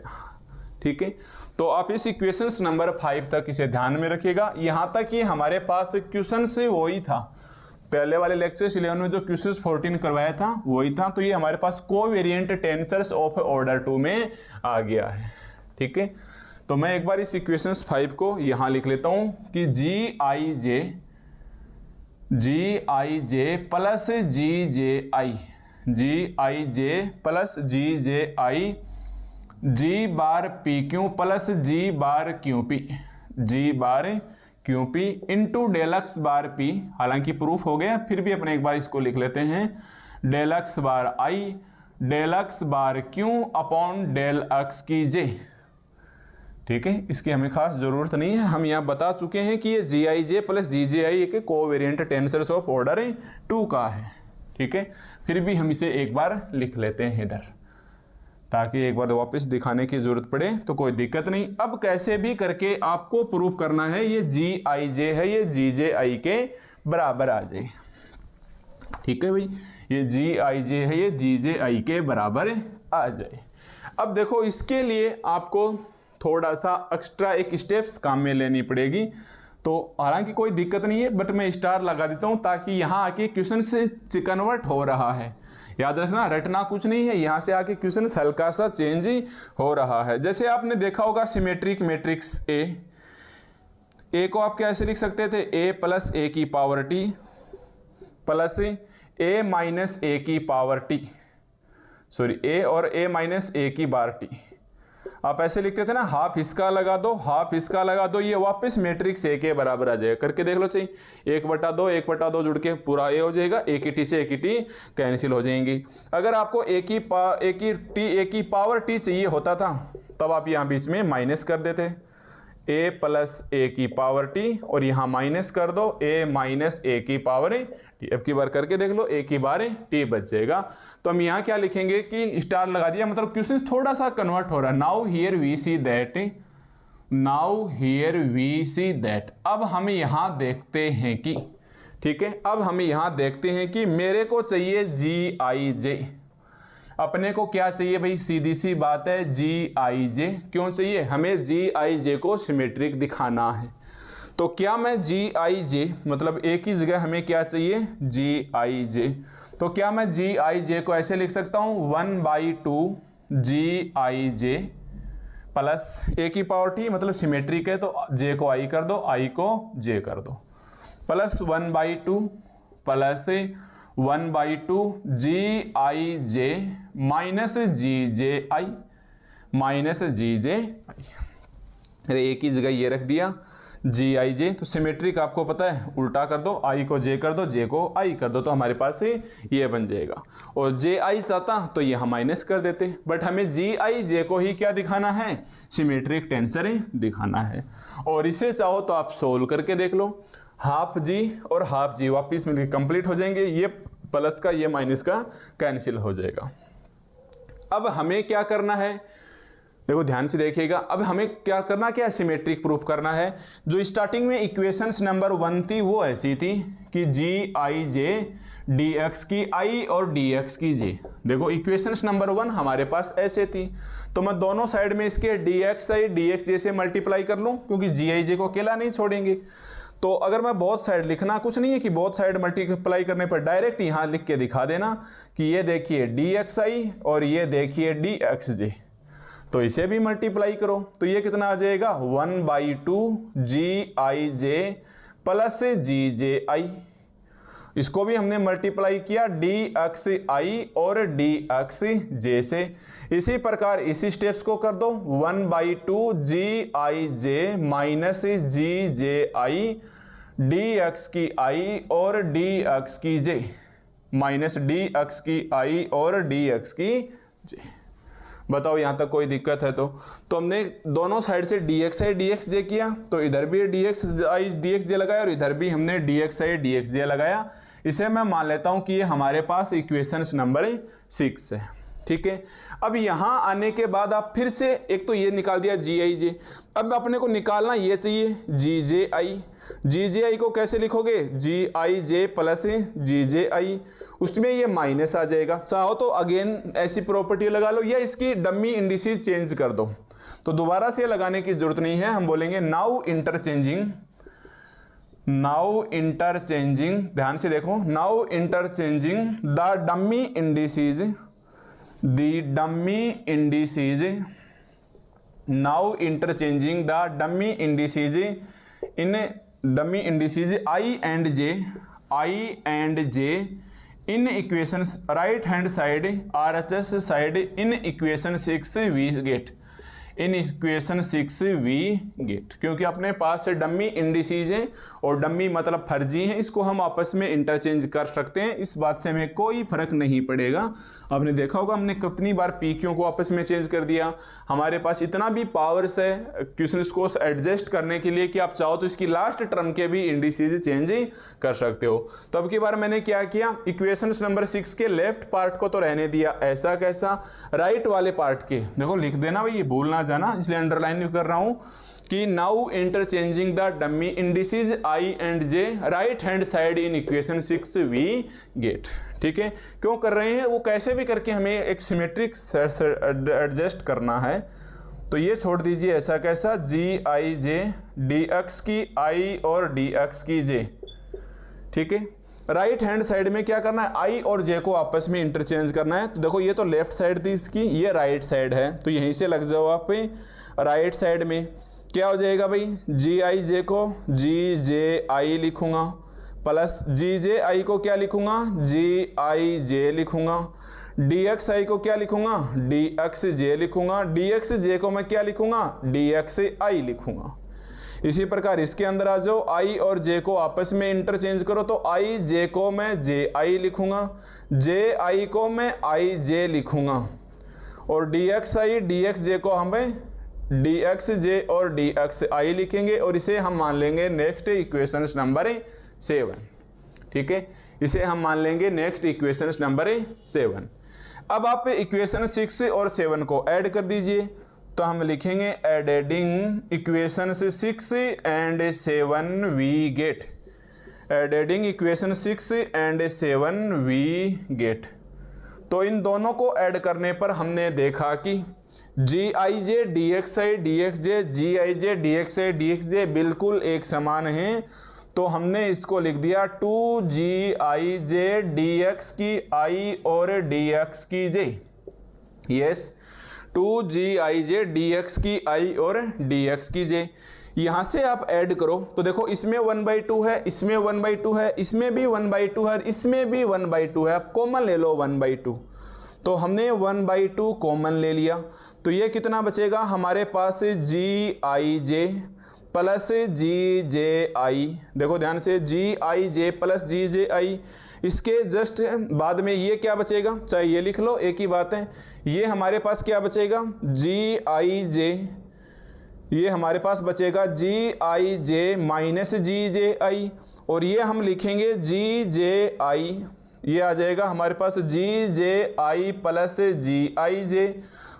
ठीक है, तो आप इस इक्वेशंस नंबर 5 तक इसे ध्यान में रखिएगा। यहाँ तक ये हमारे पास क्वेश्चन से वही था, पहले वाले लेक्चर 11 में जो क्वेश्चन 14 करवाया था वही था। तो ये हमारे पास कोवेरिएंट टेंसर्स ऑफ ऑर्डर 2 में आ गया है। ठीक है, तो मैं एक बार इस इक्वेशंस 5 को यहां लिख लेता हूं कि जी आई जे प्लस जी जे आई, जी आई जे प्लस जी जे आई, जी बार पी क्यू प्लस जी बार क्यू पी, जी बार क्यू पी इंटू डेलक्स बार पी, हालांकि प्रूफ हो गया फिर भी अपने एक बार इसको लिख लेते हैं, डेलक्स बार आई डेलक्स बार क्यू अपॉन डेल एक्स की जे। ठीक है, इसकी हमें खास जरूरत नहीं है, हम यहाँ बता चुके हैं कि ये जी आई जे प्लस जी जे आई एक कोवेरिएंट टेंसर्स ऑफ ऑर्डर 2 का है। ठीक है, फिर भी हम इसे एक बार लिख लेते हैं इधर, ताकि एक बार वापस दिखाने की जरूरत पड़े तो कोई दिक्कत नहीं। अब कैसे भी करके आपको प्रूफ करना है ये जी आई जे है ये जी जे आई के बराबर आ जाए। ठीक है भाई, ये जी आई जे है ये जी जे आई के बराबर आ जाए। अब देखो इसके लिए आपको थोड़ा सा एक्स्ट्रा एक स्टेप्स काम में लेनी पड़ेगी, तो हालांकि कोई दिक्कत नहीं है, बट मैं स्टार लगा देता हूं ताकि यहाँ आके क्वेश्चन से कन्वर्ट हो रहा है। याद रखना, रटना कुछ नहीं है, यहाँ से आके क्वेश्चन हल्का सा चेंज ही हो रहा है। जैसे आपने देखा होगा सिमेट्रिक मैट्रिक्स ए को आप कैसे लिख सकते थे, ए प्लस ए की पावर टी प्लस ए माइनस ए की पावर टी, सॉरी ए और ए माइनस ए की बार टी, आप ऐसे लिखते थे ना, हाफ इसका लगा दो हाफ इसका लगा दो, ये वापस मैट्रिक्स ए के बराबर आ जाएगा। करके देख लो, चाहिए 1/2 जुड़ के पूरा ए हो जाएगा, ए की टी से ए की टी कैंसिल हो जाएंगी। अगर आपको ए की पावर टी चाहिए होता था तब आप यहाँ बीच में माइनस कर देते, ए प्लस ए की पावर टी और यहाँ माइनस कर दो ए माइनस ए की पावर टी। अब की बार करके देख लो, ए की बार टी बच जाएगा। तो हम यहाँ क्या लिखेंगे कि स्टार लगा दिया, मतलब क्वेश्चन थोड़ा सा कन्वर्ट हो रहा है। Now here we see that, now here we see that. अब हम यहाँ देखते हैं कि, ठीक है, अब हम यहाँ देखते हैं कि मेरे को चाहिए जी आई जे, अपने को क्या चाहिए भाई, सीधी सी बात है जी आई जे। क्यों चाहिए हमें, जी आई जे को सिमेट्रिक दिखाना है। तो क्या मैं जी आई जे मतलब ए की जगह हमें क्या चाहिए, जी आई जे, तो क्या मैं जी आई जे को ऐसे लिख सकता हूं 1/2 जी आई जे प्लस ए की पावर टी, मतलब सिमेट्रिक है तो जे को आई कर दो, आई को जे कर दो, प्लस 1/2 प्लस 1/2 जी आई जे माइनस जी जे आई माइनस जी जे आई। अरे ए की जगह ये रख दिया जी आई जे, तो सिमेट्रिक आपको पता है उल्टा कर दो, आई को जे कर दो, जे को आई कर दो, तो हमारे पास ये बन जाएगा। और जे आई चाहता तो ये हम माइनस कर देते, बट हमें जी आई जे को ही क्या दिखाना है, सिमेट्रिक टेंसर दिखाना है। और इसे चाहो तो आप सोल्व करके देख लो, हाफ जी और हाफ जी वापिस मिलकर कंप्लीट हो जाएंगे, ये प्लस का ये माइनस का कैंसिल हो जाएगा। अब हमें क्या करना है, देखो ध्यान से देखिएगा, अब हमें क्या करना, क्या सिमेट्रिक प्रूफ करना है। जो स्टार्टिंग में इक्वेशंस नंबर 1 थी वो ऐसी थी कि जी आई जे डी एक्स की आई और डी एक्स की जे। देखो इक्वेशंस नंबर 1 हमारे पास ऐसे थी, तो मैं दोनों साइड में इसके d x I D x j से मल्टीप्लाई कर लूँ, क्योंकि जी आई जे को अकेला नहीं छोड़ेंगे। तो अगर मैं बहुत साइड लिखना कुछ नहीं है कि बहुत साइड मल्टीप्लाई करने पर डायरेक्ट यहाँ लिख के दिखा देना कि ये देखिए डी एक्स आई और ये देखिए डी एक्स जे, तो इसे भी मल्टीप्लाई करो, तो ये कितना आ जाएगा 1/2 जी आई जे प्लस जी जे आई। इसको भी हमने मल्टीप्लाई किया डी एक्स आई और डी एक्स जे से। इसी प्रकार इसी स्टेप्स को कर दो 1/2 g I j minus g J i D x की आई और डी एक्स की जे माइनस डी एक्स की आई और डी एक्स की जे। बताओ यहाँ तक कोई दिक्कत है तो हमने दोनों साइड से d x I D x j किया, तो इधर भी d x I D x j लगाया और इधर भी हमने d x I D x j लगाया। इसे मैं मान लेता हूँ कि ये हमारे पास इक्वेशंस नंबर 6 है, ठीक है। अब यहाँ आने के बाद आप फिर से एक तो ये निकाल दिया जी आई जे, अब अपने को निकालना ये चाहिए जी जे आई। जी जे आई को कैसे लिखोगे, जी आई जे प्लस जी जे आई, उसमें ये माइनस आ जाएगा। चाहो तो अगेन ऐसी प्रॉपर्टी लगा लो या इसकी डमी इंडिसेस चेंज कर दो, तो दोबारा से लगाने की जरूरत नहीं है। हम बोलेंगे नाउ इंटरचेंजिंग, ध्यान से देखो, now interchanging the dummy indices, now interchanging the dummy indices in dummy indices I and J in equations right hand side RHS side in equation 6 we get, in equation 6 we get. क्योंकि अपने पास डमी इंडिसेस हैं और डमी मतलब फर्जी हैं, इसको हम आपस में इंटरचेंज कर सकते हैं, इस बात से हमें कोई फर्क नहीं पड़ेगा। आपने देखा होगा हमने कितनी बार पी क्यू को आपस में चेंज कर दिया। हमारे पास इतना भी पावर्स है क्वेश्चन को एडजस्ट करने के लिए कि आप चाहो तो इसकी लास्ट टर्म के भी इंडिसेस चेंज कर सकते हो। तो अब की बार मैंने क्या किया, इक्वेशंस नंबर 6 के लेफ्ट पार्ट को तो रहने दिया ऐसा कैसा, राइट वाले पार्ट के देखो लिख देना भाई, ये भूल ना जाना, इसलिए अंडरलाइन कर रहा हूं कि now interchanging the dummy indices I and J right hand side in equation 6 we get. ठीक है, क्यों कर रहे हैं, वो कैसे भी करके हमें एक सिमेट्रिक एडजस्ट करना है। तो ये छोड़ दीजिए ऐसा कैसा, जी आई जे डी एक्स की आई और डी एक्स की जे। ठीक है, राइट हैंड साइड में क्या करना है, आई और जे को आपस में इंटरचेंज करना है। तो देखो ये तो लेफ्ट साइड थी इसकी, ये राइट साइड है, तो यहीं से लग जाओ आप राइट साइड में। क्या हो जाएगा भाई, जी आई जे को जी जे आई लिखूंगा प्लस जी जे आई को क्या लिखूंगा, जी आई जे लिखूंगा, डी एक्स आई को क्या लिखूंगा, डी एक्स जे लिखूंगा, डी एक्स जे को मैं क्या लिखूंगा, डी एक्स आई लिखूंगा। इसी प्रकार इसके अंदर आ जाओ, आई और जे को आपस में इंटरचेंज करो, तो आई जे को मैं जे आई लिखूंगा, जे आई को मैं आई जे लिखूंगा, और d x I D x j को हमें डी एक्स जे और डी एक्स आई लिखेंगे, और इसे हम मान लेंगे नेक्स्ट इक्वेशन नंबर 7। ठीक है, इसे हम मान लेंगे नेक्स्ट इक्वेशन नंबर 7। अब आप इक्वेशन 6 और 7 को ऐड कर दीजिए, तो हम लिखेंगे adding equation 6 and 7 we get, adding equation 6 and 7 we get. तो इन दोनों को ऐड करने पर हमने देखा कि g I j d x I D x j, g I j d x I D x j बिल्कुल एक समान हैं। तो हमने इसको लिख दिया 2 जी आई जे डी एक्स की आई और डी एक्स की जे। यस, 2gij dx की i और dx की j। यहाँ से आप ऐड करो तो देखो इसमें 1/2 है, इसमें 1/2 है, इसमें भी 1/2 है, इसमें भी 1/2 है। आप कॉमन ले लो 1/2, तो हमने 1/2 कॉमन ले लिया। तो ये कितना बचेगा हमारे पास gij प्लस gji। देखो ध्यान से gij प्लस gji। इसके जस्ट बाद में ये क्या बचेगा, चाहे ये लिख लो, एक ही बात है। ये हमारे पास क्या बचेगा gij, ये हमारे पास बचेगा gij माइनस gji, और ये हम लिखेंगे gji। ये आ जाएगा हमारे पास gji प्लस gij,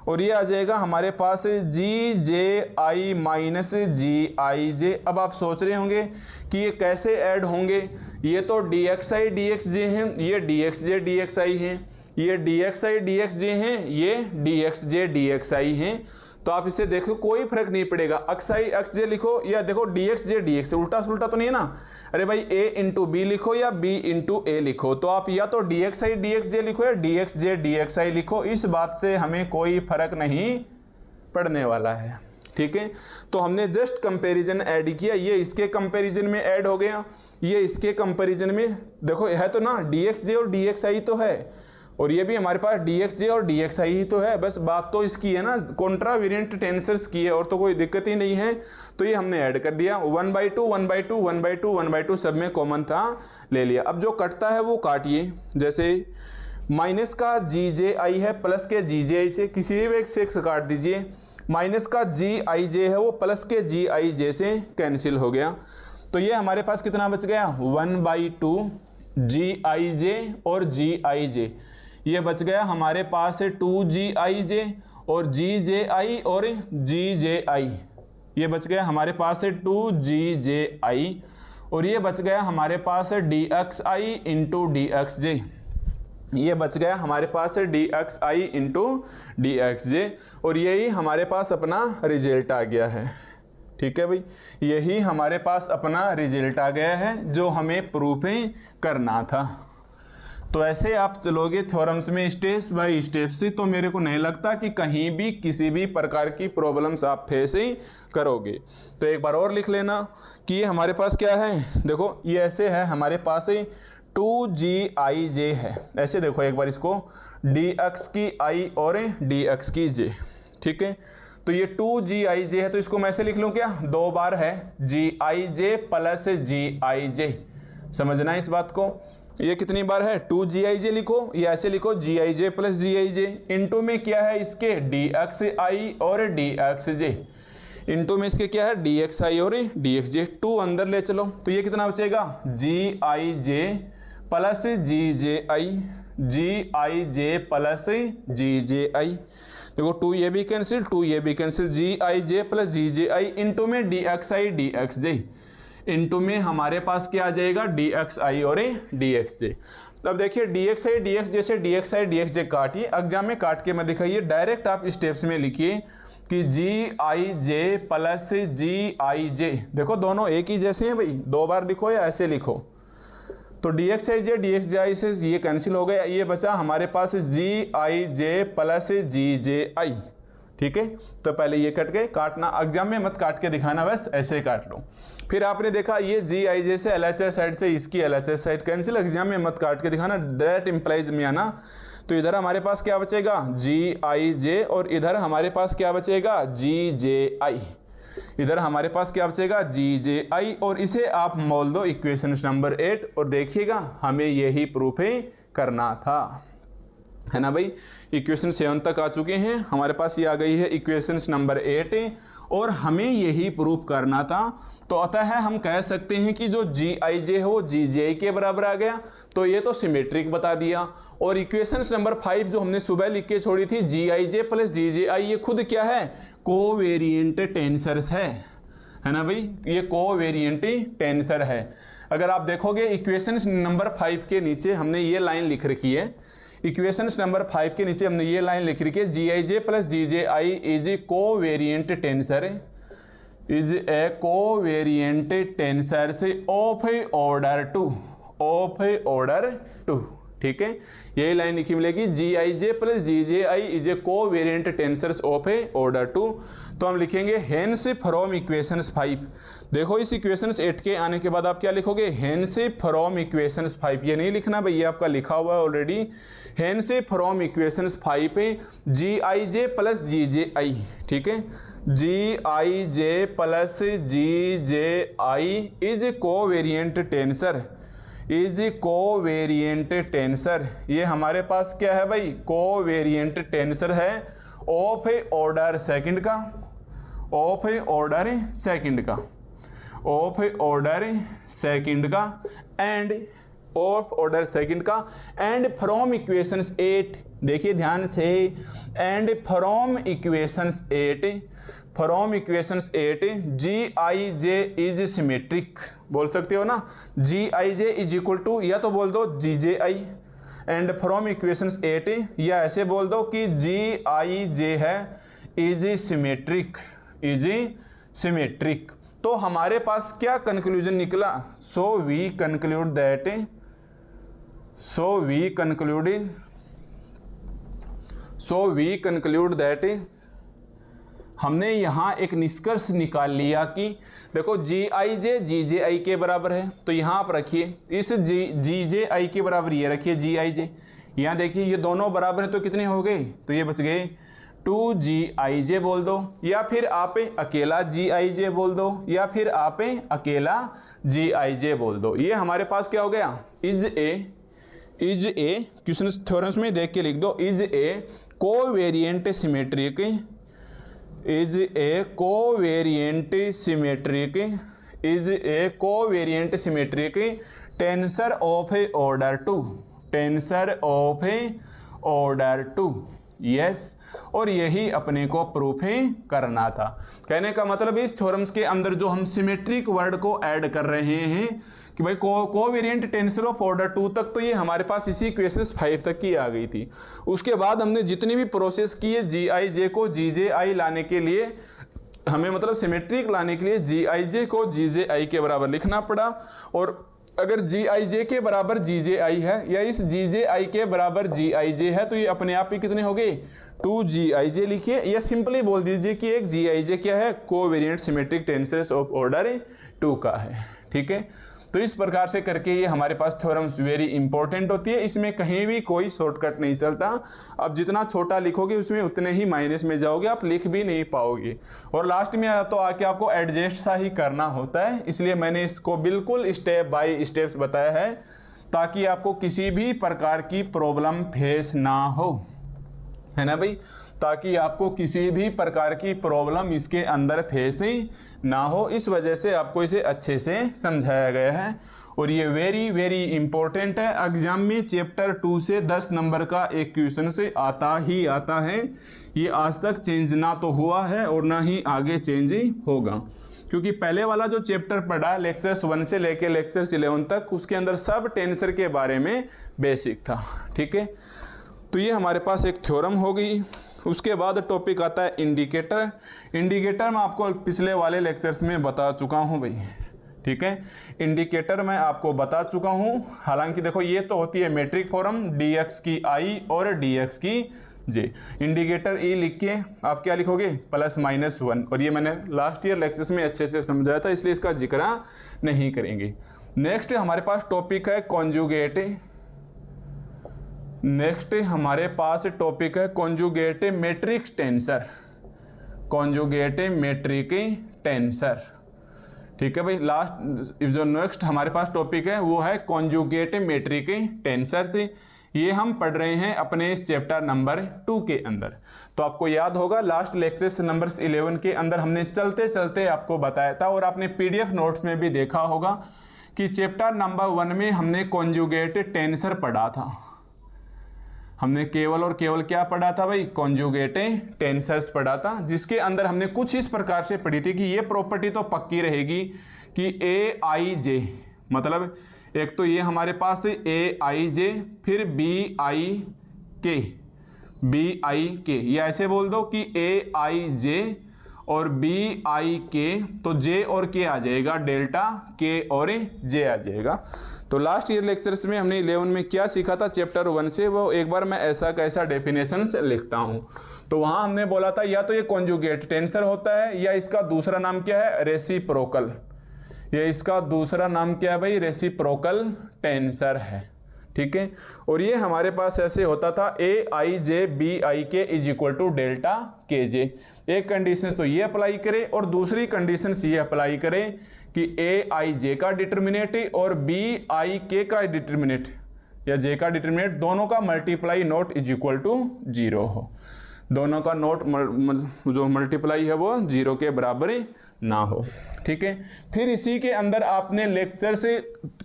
और ये आ जाएगा हमारे पास gji माइनस gij। अब आप सोच रहे होंगे कि ये कैसे ऐड होंगे, ये तो dxi dxj हैं, ये dxj dxi हैं, ये dxi dxj हैं, ये dxj dxi हैं। तो आप इसे देखो कोई फर्क नहीं पड़ेगा, xi xj लिखो या देखो dxj dx, उल्टा सुल्टा तो नहीं है ना। अरे भाई a इंटू बी लिखो या b इंटू a लिखो, तो आप या तो dxi dxj लिखो या dxj dxi लिखो, इस बात से हमें कोई फर्क नहीं पड़ने वाला है। ठीक है, तो हमने जस्ट कंपैरिजन ऐड किया, ये इसके कंपैरिजन में ऐड हो गया, ये इसके कंपैरिजन में, देखो है तो ना dxj और dxi तो है, और ये भी हमारे पास dxj और dxi ही तो है। बस बात तो इसकी है ना कॉन्ट्रावेरिएंट टेंसर्स की है, और तो कोई दिक्कत ही नहीं है। तो ये हमने ऐड कर दिया, 1/2 1/2 1/2 1/2 सब में कॉमन था, ले लिया। अब जो कटता है वो काटिए, जैसे माइनस का gji है प्लस के gji से किसी भी एक से काट दीजिए। माइनस का gij है वो प्लस के gij से कैंसिल हो गया, तो ये हमारे पास कितना बच गया 1/2 gij और gij। ये बच गया हमारे पास 2gij और gji और gji। ये बच गया हमारे पास 2gji, और ये बच गया हमारे पास dxi इंटू dxj। ये बच गया हमारे पास dxi इंटू dxj, और यही हमारे पास अपना रिजल्ट आ गया है। ठीक है भाई, यही हमारे पास अपना रिजल्ट आ गया है जो हमें प्रूफ करना था। तो ऐसे आप चलोगे थ्योरम्स में स्टेप बाय स्टेप से, तो मेरे को नहीं लगता कि कहीं भी किसी भी प्रकार की प्रॉब्लम्स आप फेस ही करोगे। तो एक बार और लिख लेना कि ये हमारे पास क्या है, देखो ये ऐसे है हमारे पास 2gij है, ऐसे देखो एक बार इसको, dx की i और dx की j। ठीक है, तो ये 2gij है, तो इसको मैं ऐसे लिख लूँ क्या, दो बार है gij प्लस gij। समझना इस बात को, ये कितनी बार है 2gij लिखो, ये ऐसे लिखो gij प्लस gij। इंटू में क्या है इसके dxi और dxj, इंटू में इसके क्या है dxi और dxj। 2 अंदर ले चलो, तो ये कितना बचेगा gij plus gji, gij plus gji। देखो 2 ये भी कैंसिल, 2 ये भी cancel, gij plus gji into में dxi dxj, इंटू में हमारे पास क्या आ जाएगा dxi और dxj। अब देखिए dxi dxj से dxi dxj काटिए, एग्जाम में काट के मैं दिखाइए, डायरेक्ट आप स्टेप्स में लिखिए कि gij प्लस gij। देखो दोनों एक ही जैसे हैं भाई, दो बार लिखो या ऐसे लिखो। तो dxij dxji से ये कैंसिल हो गया, ये बचा हमारे पास gij प्लस gji। ठीक है, तो पहले ये कट गए, काटना एग्जाम में मत काट के दिखाना, बस ऐसे ही काट लो। फिर आपने देखा ये gij से LHS साइड से इसकी LHS साइड कैंसिल, एग्जाम में मत काट के दिखाना, दैट इम्प्लाइज में आना। तो इधर हमारे पास क्या बचेगा gij, और इधर हमारे पास क्या बचेगा gji, इधर हमारे पास क्या बचेगा gji, और इसे आप मोल दो इक्वेशन नंबर 8, और देखिएगा हमें यही प्रूफ करना था, है ना भाई। इक्वेशन 7 तक आ चुके हैं, हमारे पास ये आ गई है इक्वेशन नंबर 8, और हमें यही प्रूफ करना था। तो अतः हम कह सकते हैं कि जो gij है वो gji के बराबर आ गया, तो ये तो सिमेट्रिक बता दिया। और इक्वेशन नंबर 5 जो हमने सुबह लिख के छोड़ी थी gij प्लस gji, ये खुद क्या है कोवेरिएंट टेंसर्स है ना भाई, ये कोवेरिएंट टेंसर है। अगर आप देखोगे इक्वेशन नंबर 5 के नीचे हमने ये लाइन लिख रखी है, इक्वेशन नंबर 5 के नीचे हमने ये लाइन लिख रखी है gij plus gji is covariant tensor, is a covariant tensor से ऑफ ऑर्डर 2, ऑफ ऑर्डर 2। ठीक है, यही लाइन लिखी मिलेगी, g I j plus g J i is a covariant tensors of a order 2। तो हम लिखेंगे हेंस फ्रॉम इक्वेशंस 5। देखो इस इक्वेशंस 8 के आने के बाद आप क्या लिखोगे, हेंस फ्रॉम इक्वेशंस 5। ये नहीं लिखना भाई, ये आपका लिखा हुआ है already. Hence from equations 5 g I j plus g J i, ठीक है, g I j plus g J i is covariant tensor, is covariant tensor. ये हमारे पास क्या है भाई, कोवेरिएंट टेंसर है ऑफ ऑर्डर सेकंड का, ऑफ ऑर्डर सेकंड का, ऑफ ऑर्डर सेकंड का एंड ऑफ ऑर्डर सेकंड का एंड फ्रॉम इक्वेशंस 8। देखिए ध्यान से, and from equations 8, from equations 8 G I J is symmetric. बोल सकते हो ना, G I J is equal to, या तो बोल दो G J I and from equations 8, या ऐसे बोल दो कि जी आई जे है इज सिमेट्रिक, इज सिमेट्रिक। तो हमारे पास क्या कंक्लूजन निकला, so we conclude that, so we conclude that, हमने यहाँ एक निष्कर्ष निकाल लिया कि देखो जी आई जे जी जे आई के बराबर है, तो यहाँ आप रखिए इस जी जे आई के बराबर ये रखिए जी आई जे। यहाँ देखिए ये दोनों बराबर है तो कितने हो गए, तो ये बच गए 2 जी आई जे बोल दो, या फिर आप अकेला जी आई जे बोल दो, या फिर आप अकेला जी आई जे बोल दो। ये हमारे पास क्या हो गया, इज ए क्वेश्चन थ्योरम्स में देख के लिख दो, is a covariant symmetric, is a covariant symmetric, is a covariant symmetric tensor of a order 2, tensor of a order 2। Yes, और यही अपने को प्रूफ ही करना था। कहने का मतलब इस थ्योरम्स के अंदर जो हम सिमेट्रिक वर्ड को ऐड कर रहे हैं कि भाई कोवेरिएंट टेंसर ऑफ ऑर्डर 2 तक, तो ये हमारे पास इसी इक्वेशंस 5 तक की आ गई थी। उसके बाद हमने जितनी भी प्रोसेस की है जी आई जे को जी जे आई लाने के लिए, हमें मतलब सिमेट्रिक लाने के लिए जी आई जे को जी जे आई के बराबर लिखना पड़ा। और अगर जी आई जे के बराबर जी जे आई है या इस जी जे आई के बराबर जी आई जे है, तो ये अपने आप ही कितने हो गए, 2 जी आई जे लिखिए, या सिंपली बोल दीजिए कि एक जी आई जे क्या है, covariant symmetric tensors of order 2 का है। ठीक है, तो इस प्रकार से करके ये हमारे पास थ्योरम्स वेरी इंपॉर्टेंट होती है, इसमें कहीं भी कोई शॉर्टकट नहीं चलता। अब जितना छोटा लिखोगे उसमें उतने ही माइनस में जाओगे, आप लिख भी नहीं पाओगे, और लास्ट में तो आके आपको एडजस्ट सा ही करना होता है। इसलिए मैंने इसको बिल्कुल स्टेप बाय स्टेप्स बताया है, ताकि आपको किसी भी प्रकार की प्रॉब्लम फेस ना हो, है ना भाई, ताकि आपको किसी भी प्रकार की प्रॉब्लम इसके अंदर फेस ही ना हो। इस वजह से आपको इसे अच्छे से समझाया गया है, और ये वेरी वेरी इंपॉर्टेंट है। एग्जाम में चैप्टर 2 से 10 नंबर का एक क्वेश्चन से आता ही आता है। ये आज तक चेंज ना तो हुआ है और ना ही आगे चेंज ही होगा, क्योंकि पहले वाला जो चैप्टर पढ़ा लेक्चर्स 1 से लेके लेक्चर्स 11 तक, उसके अंदर सब टेंसर के बारे में बेसिक था। ठीक है, तो ये हमारे पास एक थ्योरम हो गई। उसके बाद टॉपिक आता है इंडिकेटर। इंडिकेटर मैं आपको पिछले वाले लेक्चर्स में बता चुका हूँ भाई। ठीक है, इंडिकेटर मैं आपको बता चुका हूँ। हालांकि देखो ये तो होती है मेट्रिक फॉर्म, dx की i और dx की j। इंडिकेटर e लिख के आप क्या लिखोगे, +-1, और ये मैंने लास्ट ईयर लेक्चर्स में अच्छे से समझाया था, इसलिए इसका जिक्र नहीं करेंगे। नेक्स्ट हमारे पास टॉपिक है कॉन्जुगेट। नेक्स्ट हमारे पास टॉपिक है conjugate matrix tensor, conjugate metric tensor. ठीक है भाई, लास्ट जो नेक्स्ट हमारे पास टॉपिक है वो है कॉन्जुगेट मैट्रिक टेंसर से। ये हम पढ़ रहे हैं अपने इस चैप्टर नंबर 2 के अंदर। तो आपको याद होगा लास्ट लेक्चर्स नंबर 11 के अंदर हमने चलते चलते आपको बताया था, और आपने पीडीएफ नोट्स में भी देखा होगा कि चैप्टर नंबर 1 में हमने कॉन्जुगेट टेंसर पढ़ा था। हमने केवल और केवल क्या पढ़ा था भाई, कॉन्जुगेट टेंसर्स पढ़ा था, जिसके अंदर हमने कुछ इस प्रकार से पढ़ी थी कि ये प्रॉपर्टी तो पक्की रहेगी कि ए आई जे, मतलब एक तो ये हमारे पास ए आई जे, फिर बी आई के, या ऐसे बोल दो कि ए आई जे और बी आई के, तो जे और के आ जाएगा, डेल्टा के और जे आ जाएगा। तो लास्ट ईयर लेक्चर्स में हमने 11 में क्या सीखा था चैप्टर 1 से, वो एक बार मैं ऐसा कैसा डेफिनेशन लिखता हूँ। तो वहाँ हमने बोला था या तो ये कॉन्जुगेट टेंसर होता है या इसका दूसरा नाम क्या है, रेसिप्रोकल। ये इसका दूसरा नाम क्या है भाई, रेसिप्रोकल टेंसर है, ठीक है। और ये हमारे पास ऐसे होता था ए आई जे बी आई के इज इक्वल टू डेल्टा के जे। एक कंडीशन तो ये अप्लाई करें और दूसरी कंडीशन ये अप्लाई करें कि ए आई जे का डिटर्मिनेट और बी आई के का डिटर्मिनेट या जे का डिटर्मिनेट दोनों का multiply not is equal to 0 हो, दोनों का नोट जो मल्टीप्लाई है वो 0 के बराबर ना हो, ठीक है। फिर इसी के अंदर आपने लेक्चर से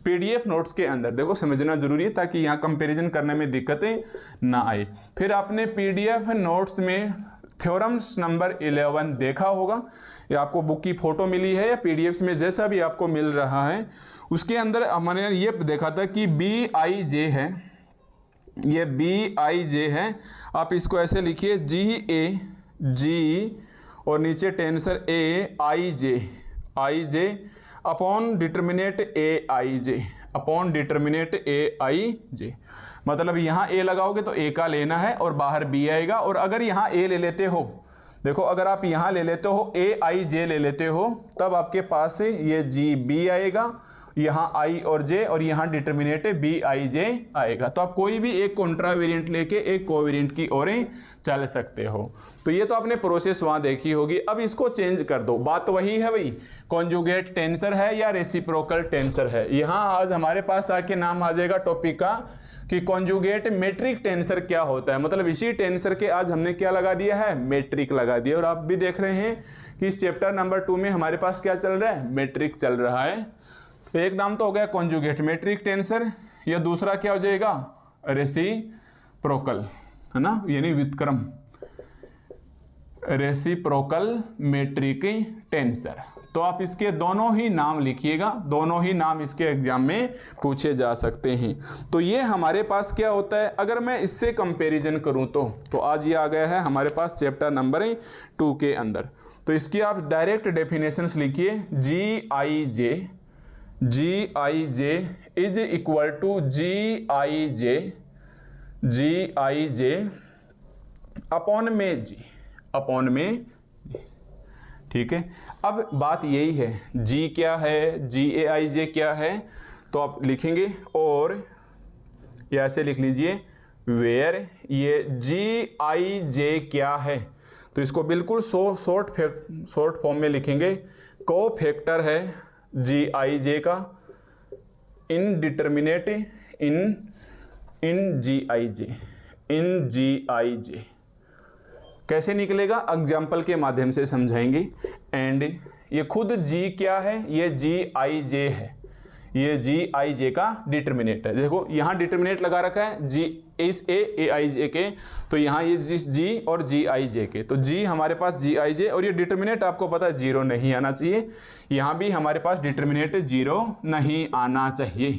पीडीएफ नोट्स के अंदर देखो समझना जरूरी है ताकि यहाँ कंपैरिजन करने में दिक्कतें ना आए। फिर आपने पीडीएफ नोट्स में थ्योरम्स नंबर 11 देखा होगा, या आपको बुक की फोटो मिली है या पीडीएफ में जैसा भी आपको मिल रहा है, उसके अंदर हमने ये देखा था कि बी आई जे है, ये बी आई जे है। आप इसको ऐसे लिखिए जी ए जी और नीचे टेंसर ए आई जे अपॉन डिटर्मिनेट ए आई जे, अपॉन डिटर्मिनेट ए आई जे। मतलब यहाँ ए लगाओगे तो ए का लेना है और बाहर बी आएगा, और अगर यहाँ ए ले लेते हो, देखो अगर आप यहाँ ले लेते हो ए आई जे ले लेते हो, तब आपके पास से ये जी बी आएगा, यहाँ आई और जे, और यहाँ डिटर्मिनेट बी आई जे आएगा। तो आप कोई भी एक कॉन्ट्रा वेरिएंट लेके एक कोवेरिएंट की ओर चल सकते हो। तो ये तो आपने प्रोसेस वहाँ देखी होगी। अब इसको चेंज कर दो, बात तो वही है भाई, कॉन्जुगेट टेंसर है या रेसिप्रोकल टेंसर है। यहाँ आज हमारे पास आके नाम आ जाएगा टॉपिक का कि कॉन्जुगेट मेट्रिक टेंसर क्या होता है। मतलब इसी टेंसर के आज हमने क्या लगा दिया है, मेट्रिक लगा दिया। और आप भी देख रहे हैं कि इस चैप्टर नंबर 2 में हमारे पास क्या चल रहा है, मेट्रिक चल रहा है। तो एक नाम तो हो गया कॉन्जुगेट मेट्रिक टेंसर, या दूसरा क्या हो जाएगा, रेसिप्रोकल, है ना, यानी व्युत्क्रम रेसिप्रोकल मेट्रिक टेंसर। तो आप इसके दोनों ही नाम लिखिएगा, दोनों ही नाम इसके एग्जाम में पूछे जा सकते हैं। तो ये हमारे पास क्या होता है, अगर मैं इससे कंपैरिजन करूं तो आज ये आ गया है हमारे पास चैप्टर नंबर 2 के अंदर। तो इसकी आप डायरेक्ट डेफिनेशंस लिखिए, g I J is equal to g I j upon में जी, ठीक है। अब बात यही है, जी क्या है, जी ए आई जे क्या है, तो आप लिखेंगे और ये ऐसे लिख लीजिए वेयर ये जी आई जे क्या है, तो इसको बिल्कुल शॉर्ट फॉर्म में लिखेंगे, को फैक्टर है जी आई जे का इन डिटर्मिनेट इन जी आई जे। कैसे निकलेगा, एग्जाम्पल के माध्यम से समझाएंगे। एंड ये खुद जी क्या है, ये जी आई जे है, ये जी आई जे का डिटर्मिनेट है। देखो यहाँ डिटर्मिनेट लगा रखा है जी इस ए आई जे के, तो यहाँ ये जी और जी आई जे के, तो जी हमारे पास जी आई जे, और ये डिटर्मिनेट आपको पता है 0 नहीं आना चाहिए। यहाँ भी हमारे पास डिटर्मिनेट 0 नहीं आना चाहिए,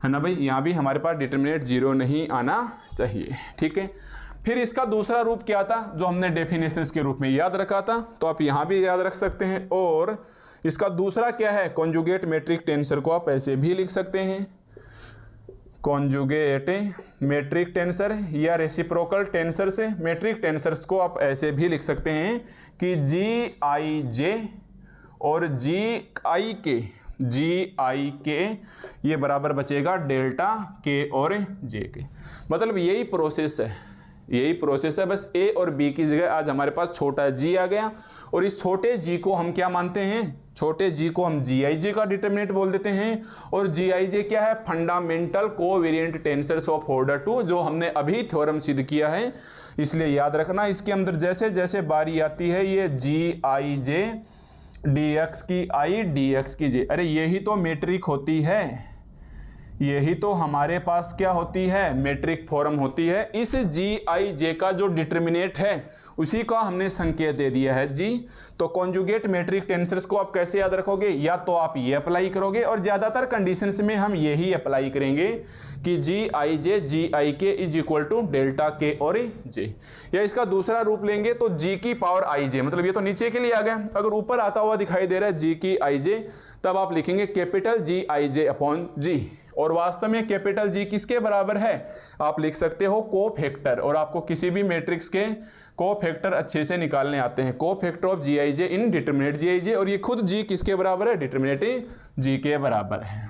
है ना भाई, यहाँ भी हमारे पास डिटर्मिनेट 0 नहीं आना चाहिए, ठीक है। फिर इसका दूसरा रूप क्या था जो हमने डेफिनेशंस के रूप में याद रखा था, तो आप यहाँ भी याद रख सकते हैं। और इसका दूसरा क्या है, कॉन्जुगेट मेट्रिक टेंसर को आप ऐसे भी लिख सकते हैं, कॉन्जुगेट मेट्रिक टेंसर या रेसिप्रोकल टेंसर से मेट्रिक टेंसर्स को आप ऐसे भी लिख सकते हैं कि जी आई जे और जी आई के ये बराबर बचेगा डेल्टा के और जे के। मतलब यही प्रोसेस है, बस ए और बी की जगह आज हमारे पास छोटा जी आ गया, और इस छोटे जी को हम क्या मानते हैं, छोटे जी को हम जी आई जे का डिटर्मिनेंट बोल देते हैं। और जी आई जे क्या है, fundamental covariant tensors of order 2, जो हमने अभी थ्योरम सिद्ध किया है, इसलिए याद रखना। इसके अंदर जैसे जैसे बारी आती है ये जी आई जे dx की आई dx की जे, अरे यही तो मेट्रिक होती है, यही तो हमारे पास क्या होती है, मेट्रिक फॉर्म होती है। इस जी आई जे का जो डिटर्मिनेट है उसी का हमने संकेत दे दिया है जी। तो कॉन्जुगेट मेट्रिक टेंसर्स को आप कैसे याद रखोगे, या तो आप ये अप्लाई करोगे, और ज़्यादातर कंडीशंस में हम यही अप्लाई करेंगे कि जी आई जे जी आई के इज इक्वल टू डेल्टा के और जे। या इसका दूसरा रूप लेंगे तो जी की पावर आई जे, मतलब ये तो नीचे के लिए आ गया, अगर ऊपर आता हुआ दिखाई दे रहा है जी की आई जे, तब आप लिखेंगे कैपिटल जी आई जे अपॉन जी, और वास्तव में कैपिटल जी किसके बराबर है, आप लिख सकते हो कोफैक्टर। और आपको किसी भी मैट्रिक्स के कोफैक्टर अच्छे से निकालने आते हैं, cofactor of g I j in determinant g I j, और ये खुद जी किसके बराबर है, डिटरमिनेट जी के बराबर है।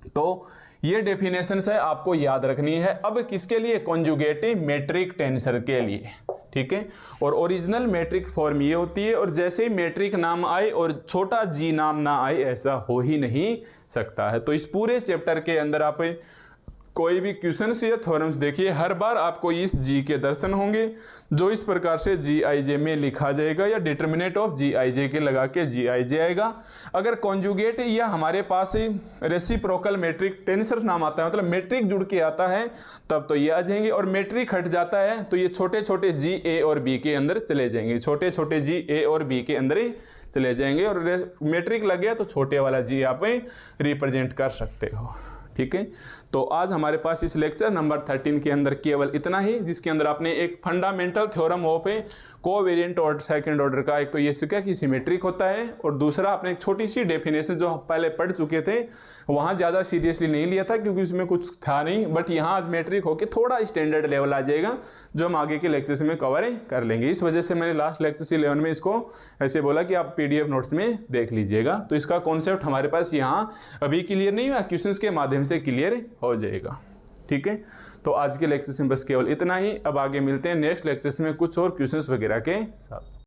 तो ये डेफिनेशन है, आपको याद रखनी है। अब किसके लिए, कॉन्जुगेटिव मैट्रिक टेंसर के लिए, ठीक है। और ओरिजिनल मैट्रिक फॉर्म ये होती है, और जैसे ही मैट्रिक नाम आए और छोटा जी नाम ना आए, ऐसा हो ही नहीं सकता है। तो इस पूरे चैप्टर के अंदर आप कोई भी क्वेश्चंस या थ्योरम्स देखिए, हर बार आपको इस जी के दर्शन होंगे, जो इस प्रकार से जी आई जे में लिखा जाएगा, या डिटरमिनेट ऑफ जी आई जे के लगा के जी आई जे आएगा। अगर कॉन्जुगेट या हमारे पास रेसिप्रोकल मैट्रिक टेंसर नाम आता है, मतलब मैट्रिक जुड़ के आता है, तब तो ये आ जाएंगे। और मैट्रिक हट जाता है तो ये छोटे छोटे जी ए और बी के अंदर चले जाएंगे, छोटे छोटे जी ए और बी के अंदर ही चले जाएंगे। और मैट्रिक लग गया तो छोटे वाला जी आप रिप्रेजेंट कर सकते हो, ठीक है। तो आज हमारे पास इस लेक्चर नंबर 13 के अंदर केवल इतना ही, जिसके अंदर आपने एक फंडामेंटल थ्योरम ऑफ कोवेरिएंट और सेकंड ऑर्डर का, एक तो ये सीखा कि सिमेट्रिक होता है, और दूसरा आपने एक छोटी सी डेफिनेशन जो पहले पढ़ चुके थे, वहाँ ज़्यादा सीरियसली नहीं लिया था क्योंकि उसमें कुछ था नहीं, बट यहाँ आज मैट्रिक होके थोड़ा स्टैंडर्ड लेवल आ जाएगा, जो हम आगे के लेक्चर्स में कवर कर लेंगे। इस वजह से मैंने लास्ट लेक्चर 11 में इसको ऐसे बोला कि आप PDF नोट्स में देख लीजिएगा। तो इसका कॉन्सेप्ट हमारे पास यहाँ अभी क्लियर नहीं हुआ, क्वेश्चंस के माध्यम से क्लियर हो जाएगा, ठीक है। तो आज के लेक्चर में बस केवल इतना ही। अब आगे मिलते हैं नेक्स्ट लेक्चर्स में कुछ और क्वेश्चंस वगैरह के साथ।